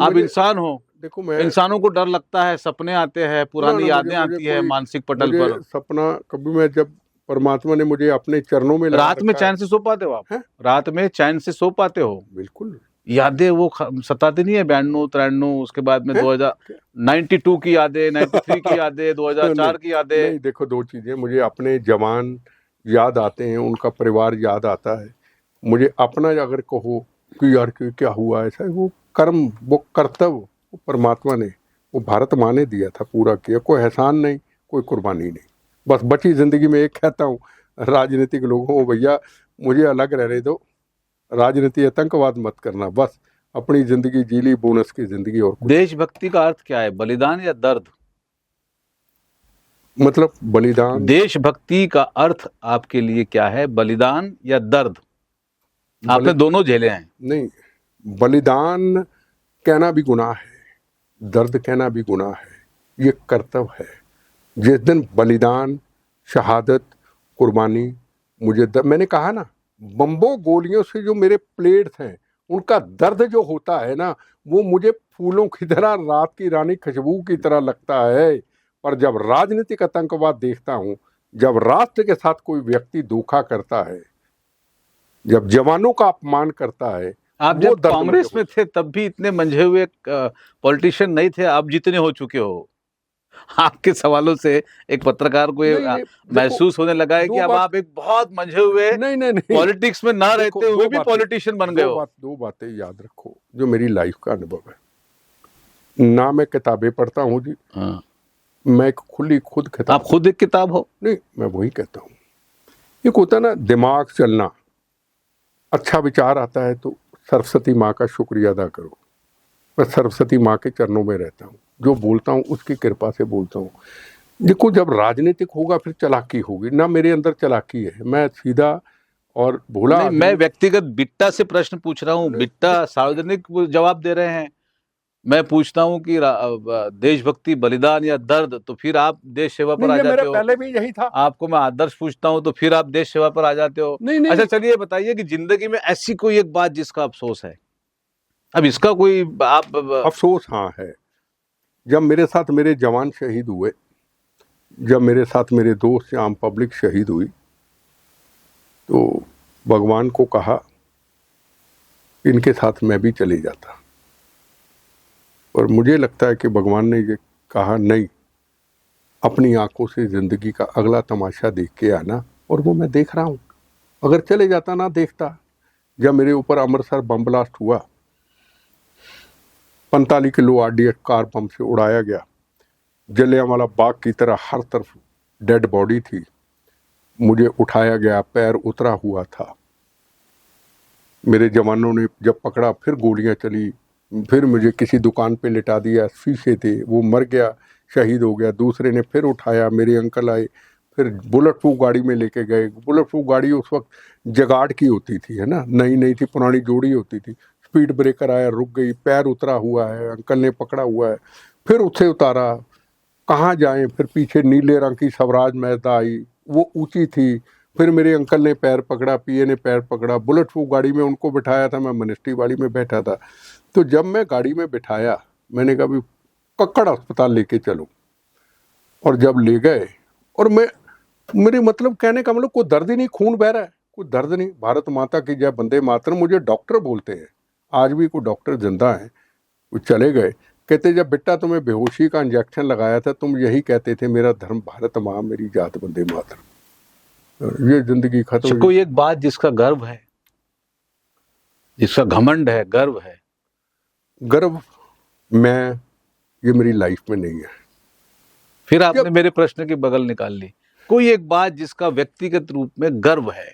आप इंसान हो। देखो, मैं, इंसानों को डर लगता है, सपने आते हैं, पुरानी यादें आती है मानसिक पटल पर। सपना कभी, मैं जब परमात्मा ने मुझे अपने चरणों में, रात में चैन से सो पाते हो आप? रात में चैन से सो पाते हो? बिल्कुल। यादें वो सताती नहीं है? 92, 93, उसके बाद में 92 की यादें, 93 की यादें, 2004 की यादें? नहीं, देखो, दो चीजें, मुझे अपने जवान याद आते हैं, उनका परिवार याद आता है। मुझे अपना अगर कहो कि यार क्या हुआ ऐसा, वो कर्म, वो कर्तव्य, वो परमात्मा ने, वो भारत माँ ने दिया था, पूरा किया, कोई एहसान नहीं, कोई कुर्बानी नहीं। बस बची जिंदगी में एक कहता हूँ राजनीतिक लोगों को, भैया मुझे अलग रहने दो, राजनीति आतंकवाद मत करना, बस अपनी जिंदगी जी ली, बोनस की जिंदगी। और कुछ देशभक्ति का अर्थ क्या है, बलिदान या दर्द? मतलब बलिदान, देशभक्ति का अर्थ आपके लिए क्या है, बलिदान या दर्द? आपने बलि दोनों झेले हैं। नहीं, बलिदान कहना भी गुनाह है, दर्द कहना भी गुनाह है, ये कर्तव्य है। जिस दिन बलिदान, शहादत, कुर्बानी, मैंने कहा ना, बम्बों गोलियों से जो मेरे प्लेट्स हैं, उनका दर्द जो होता है ना, वो मुझे फूलों की तरह, रात की रानी खुशबू की तरह लगता है। पर जब राजनीतिक आतंकवाद देखता हूँ, जब राष्ट्र के साथ कोई व्यक्ति धोखा करता है, जब जवानों का अपमान करता है, आप वो जब दर्द कांग्रेस मुझे में थे तब भी इतने मंझे हुए पॉलिटिशियन नहीं थे, आप जितने हो चुके हो। आपके सवालों से एक पत्रकार को ये नहीं, नहीं, देखो, महसूस होने लगा है कि अब आप एक बहुत मंझे हुए नहीं नहीं नहीं, पॉलिटिक्स में ना देखो, रहते हुए भी पॉलिटिशियन बन गए हो। दो बातें याद रखो जो मेरी लाइफ का अनुभव है। ना मैं किताबें पढ़ता हूँ जी, हाँ। मैं एक खुद किताब, आप खुद एक किताब हो। नहीं, मैं वही कहता हूँ, एक होता है ना दिमाग चलना, अच्छा विचार आता है तो सरस्वती माँ का शुक्रिया अदा करो। मैं सरस्वती माँ के चरणों में रहता हूँ, जो बोलता हूँ उसकी कृपा से बोलता हूँ। देखो, जब राजनीतिक होगा फिर चालाकी होगी ना, मेरे अंदर चालाकी है, मैं सीधा और भोला नहीं, आदमी। मैं व्यक्तिगत बिट्टा से प्रश्न पूछ रहा हूँ, बिट्टा सार्वजनिक जवाब दे रहे हैं। मैं पूछता हूँ कि देशभक्ति, बलिदान या दर्द, तो फिर आप देश सेवा पर आ ये जाते मेरा हो। पहले भी यही था। आपको मैं आदर्श पूछता हूँ तो फिर आप देश सेवा पर आ जाते हो। नहीं, अच्छा, चलिए बताइए कि जिंदगी में ऐसी कोई एक बात जिसका अफसोस है। अब इसका कोई आप अफसोस हाँ है, जब मेरे साथ मेरे जवान शहीद हुए, जब मेरे साथ मेरे दोस्त आम पब्लिक शहीद हुई, तो भगवान को कहा इनके साथ मैं भी चले जाता। और मुझे लगता है कि भगवान ने ये कहा नहीं, अपनी आंखों से जिंदगी का अगला तमाशा देख के आना, और वो मैं देख रहा हूँ। अगर चले जाता ना देखता, जब मेरे ऊपर अमृतसर बम ब्लास्ट हुआ, 45 किलो RDX कार बम से उड़ाया गया, जलियांवाला बाग की तरह हर तरफ डेड बॉडी थी, मुझे उठाया गया, पैर उतरा हुआ था, मेरे जवानों ने जब पकड़ा फिर गोलियां चली, फिर मुझे किसी दुकान पे लिटा दिया, शीशे थे, वो मर गया, शहीद हो गया। दूसरे ने फिर उठाया, मेरे अंकल आए, फिर बुलेट प्रूफ गाड़ी में लेके गए। बुलेट प्रूफ गाड़ी उस वक्त जगाड़ की होती थी, है ना, नई नई थी, पुरानी जोड़ी होती थी। स्पीड ब्रेकर आया, रुक गई, पैर उतरा हुआ है, अंकल ने पकड़ा हुआ है, फिर उससे उतारा, कहाँ जाएं। फिर पीछे नीले रंग की स्वराज मैदा आई, वो ऊंची थी, फिर मेरे अंकल ने पैर पकड़ा, PA ने पैर पकड़ा, बुलेट प्रूफ गाड़ी में उनको बिठाया था, मैं मिनिस्ट्री वाली में बैठा था। तो जब मैं गाड़ी में बिठाया, मैंने कहा भी कक्कड़ अस्पताल लेके चलो, और जब ले गए, और मेरे मतलब कहने का मतलब कोई दर्द ही नहीं, खून बह रहा है, कोई दर्द नहीं, भारत माता की जय, वंदे मातरम, मुझे डॉक्टर बोलते हैं, आज भी कोई डॉक्टर जिंदा है, वो चले गए, कहते जब बेटा तुम्हें बेहोशी का इंजेक्शन लगाया था तुम यही कहते थे मेरा धर्म भारत माँ, मेरी जात वंदे मातरम। ये जिंदगी खत्म। कोई एक बात जिसका गर्व है, जिसका घमंड है, गर्व है? गर्व मैं, ये मेरी लाइफ में नहीं है। फिर आपने मेरे प्रश्न की बगल निकाल ली। कोई एक बात जिसका व्यक्तिगत रूप में गर्व है।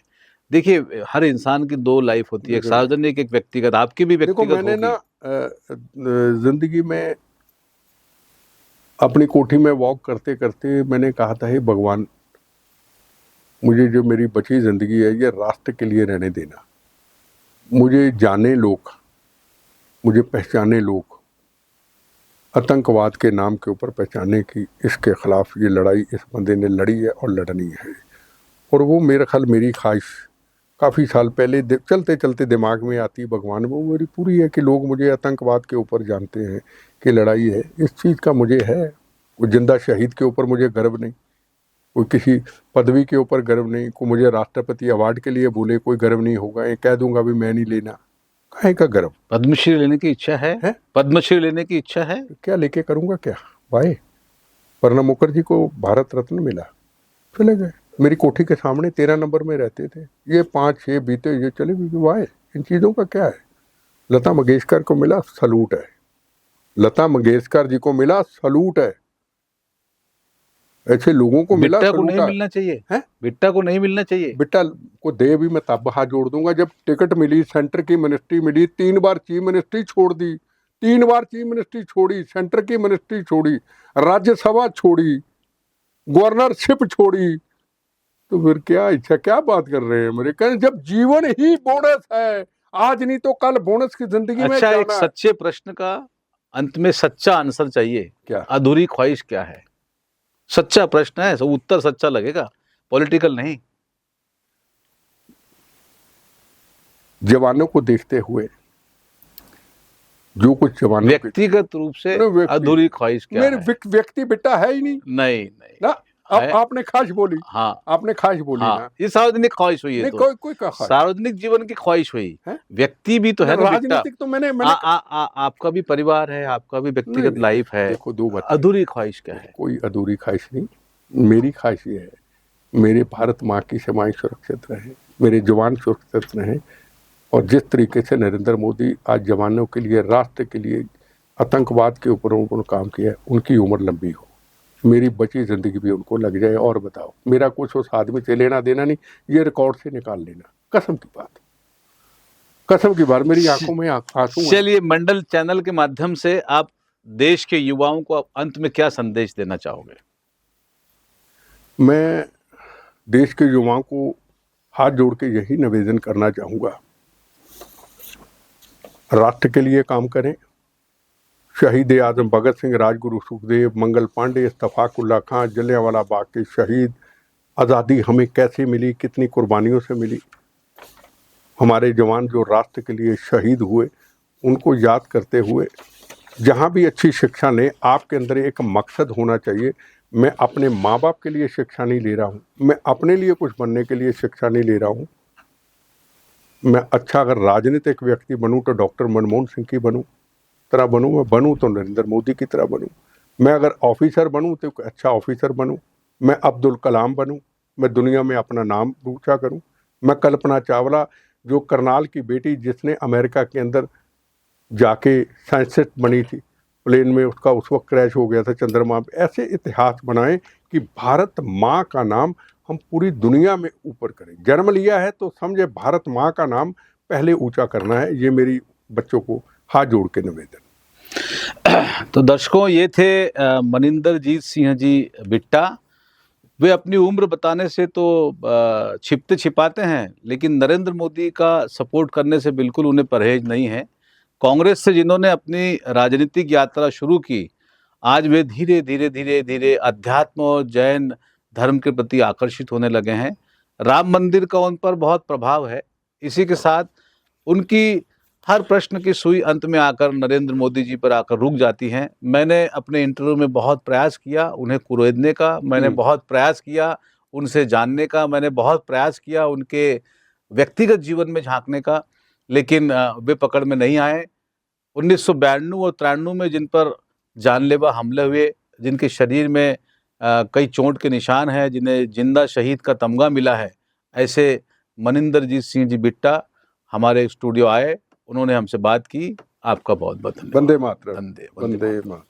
देखिए, हर इंसान की दो लाइफ होती है, एक सार्वजनिक, एक व्यक्तिगत। आपकी भी व्यक्तिगत होगी। मैंने ना जिंदगी में अपनी कोठी में वॉक करते करते मैंने कहा था, हे भगवान, मुझे जो मेरी बची जिंदगी है ये राष्ट्र के लिए रहने देना, मुझे जाने लोग, मुझे पहचाने लोग, आतंकवाद के नाम के ऊपर पहचाने की, इसके खिलाफ ये लड़ाई इस बंदे ने लड़ी है और लड़नी है। और वो मेरा ख्याल, मेरी ख्वाहिश काफ़ी साल पहले चलते चलते दिमाग में आती भगवान, वो मेरी पूरी है कि लोग मुझे आतंकवाद के ऊपर जानते हैं कि लड़ाई है, इस चीज़ का मुझे है। कोई जिंदा शहीद के ऊपर मुझे गर्व नहीं, कोई किसी पदवी के ऊपर गर्व नहीं, कोई मुझे राष्ट्रपति अवार्ड के लिए बोले कोई गर्व नहीं होगा, ये कह दूंगा भी मैं नहीं लेना, काहे का गर्व। पद्मश्री लेने की इच्छा है? पद्मश्री लेने की इच्छा है? क्या लेके करूंगा क्या भाई। प्रणब मुखर्जी को भारत रत्न मिला, चले गए, मेरी कोठी के सामने 13 नंबर में रहते थे, ये 5-6 बीते, ये चले गए, वाह, इन चीज़ों का क्या है। लता मंगेशकर को मिला, सलूट है। लता मंगेशकर जी को मिला, सलूट है। ऐसे लोगों को मिला, बिट्टा को सलूट नहीं है। मिलना चाहिए हैं? बिट्टा को नहीं मिलना चाहिए। बिट्टा को दे भी मैं तब हाथ जोड़ दूंगा जब टिकट मिली, सेंटर की मिनिस्ट्री मिली, 3 बार चीफ मिनिस्ट्री छोड़ दी, 3 बार चीफ मिनिस्ट्री छोड़ी, सेंटर की मिनिस्ट्री छोड़ी, राज्यसभा छोड़ी, गवर्नरशिप छोड़ी, तो फिर क्या इच्छा, क्या बात कर रहे हैं मेरे? कहें जब जीवन ही बोनस है, आज नहीं तो कल बोनस की जिंदगी में अच्छा, एक जाना है। सच्चे प्रश्न का अंत में सच्चा आंसर चाहिए। क्या? अधूरी ख्वाहिश क्या है? सच्चा प्रश्न है, सब उत्तर सच्चा लगेगा, पॉलिटिकल नहीं। जवानों को देखते हुए जो कुछ जवानों के व्यक्तिगत रूप से अरे व्यक्ति- अधूरी ख्वाहिश क्या मेरे है? व्यक्ति बेटा है ही नहीं नहीं ना। है। आपने ख्वाहिश बोली, हाँ आपने ख्वाहिश बोली हाँ, ना। ये सार्वजनिक ख्वाहिश हुई है, नहीं, तो कोई का ख्वाहिश, सार्वजनिक जीवन की ख्वाहिश हुई है? व्यक्ति भी तो है ना बिट्टा। राजनीतिक तो मैंने आपका भी परिवार है, आपका भी व्यक्तिगत नहीं, लाइफ है। देखो, दो बात, अधूरी ख्वाहिश क्या है? कोई अधूरी ख्वाहिश नहीं। मेरी ख्वाहिश ये है, मेरे भारत माँ की सीमाएं सुरक्षित रहे, मेरे जवान सुरक्षित रहें, और जिस तरीके से नरेंद्र मोदी आज जवानों के लिए, राष्ट्र के लिए, आतंकवाद के ऊपर उन्होंने काम किया है, उनकी उम्र लंबी हो, मेरी बची जिंदगी भी उनको लग जाए। और बताओ, मेरा कुछ उस आदमी से लेना देना नहीं, ये रिकॉर्ड से निकाल लेना, कसम की बात, कसम की बात, मेरी आंखों में आंसू हैं। चलिए, मंडल चैनल के माध्यम से आप देश के युवाओं को अंत में क्या संदेश देना चाहोगे? मैं देश के युवाओं को हाथ जोड़ के यही निवेदन करना चाहूँगा, राष्ट्र के लिए काम करें। शहीद आजम भगत सिंह, राजगुरु सुखदेव, मंगल पांडे, इस्तफाकुल्ला खां, जलियांवाला बाग के शहीद, आज़ादी हमें कैसे मिली, कितनी कुर्बानियों से मिली, हमारे जवान जो राष्ट्र के लिए शहीद हुए, उनको याद करते हुए जहाँ भी अच्छी शिक्षा लें, आपके अंदर एक मकसद होना चाहिए। मैं अपने माँ बाप के लिए शिक्षा नहीं ले रहा हूँ, मैं अपने लिए कुछ बनने के लिए शिक्षा नहीं ले रहा हूँ। मैं अच्छा अगर राजनीतिक व्यक्ति बनूँ तो डॉक्टर मनमोहन सिंह की तरह बनूँ, मैं बनूँ तो नरेंद्र मोदी की तरह बनूँ। मैं अगर ऑफिसर बनूँ तो एक अच्छा ऑफिसर बनूँ, मैं अब्दुल कलाम बनूँ, मैं दुनिया में अपना नाम ऊंचा करूँ। मैं कल्पना चावला, जो करनाल की बेटी जिसने अमेरिका के अंदर जाके साइंटिस्ट बनी थी, प्लेन में उसका उस वक्त क्रैश हो गया था चंद्रमा पे, ऐसे इतिहास बनाएं कि भारत माँ का नाम हम पूरी दुनिया में ऊपर करें। जन्म लिया है तो समझे भारत माँ का नाम पहले ऊंचा करना है। ये मेरी बच्चों को हाथ जोड़ के निवेदन। तो दर्शकों, ये थे मनिंदरजीत सिंह जी बिट्टा। वे अपनी उम्र बताने से तो छिपते छिपाते हैं, लेकिन नरेंद्र मोदी का सपोर्ट करने से बिल्कुल उन्हें परहेज नहीं है। कांग्रेस से जिन्होंने अपनी राजनीतिक यात्रा शुरू की, आज वे धीरे धीरे धीरे धीरे अध्यात्म और जैन धर्म के प्रति आकर्षित होने लगे हैं। राम मंदिर का उन पर बहुत प्रभाव है। इसी के साथ उनकी हर प्रश्न की सुई अंत में आकर नरेंद्र मोदी जी पर आकर रुक जाती हैं। मैंने अपने इंटरव्यू में बहुत प्रयास किया उन्हें कुरेदने का, मैंने बहुत प्रयास किया उनसे जानने का, मैंने बहुत प्रयास किया उनके व्यक्तिगत जीवन में झांकने का, लेकिन वे पकड़ में नहीं आए। 1992 और 93 में जिन पर जानलेवा हमले हुए, जिनके शरीर में कई चोट के निशान हैं, जिन्हें जिंदा शहीद का तमगा मिला है, ऐसे मनिंदरजीत सिंह जी बिट्टा हमारे स्टूडियो आए, उन्होंने हमसे बात की। आपका बहुत बहुत धन्यवाद। वंदे मातरम। वंदे वंदे मातरम।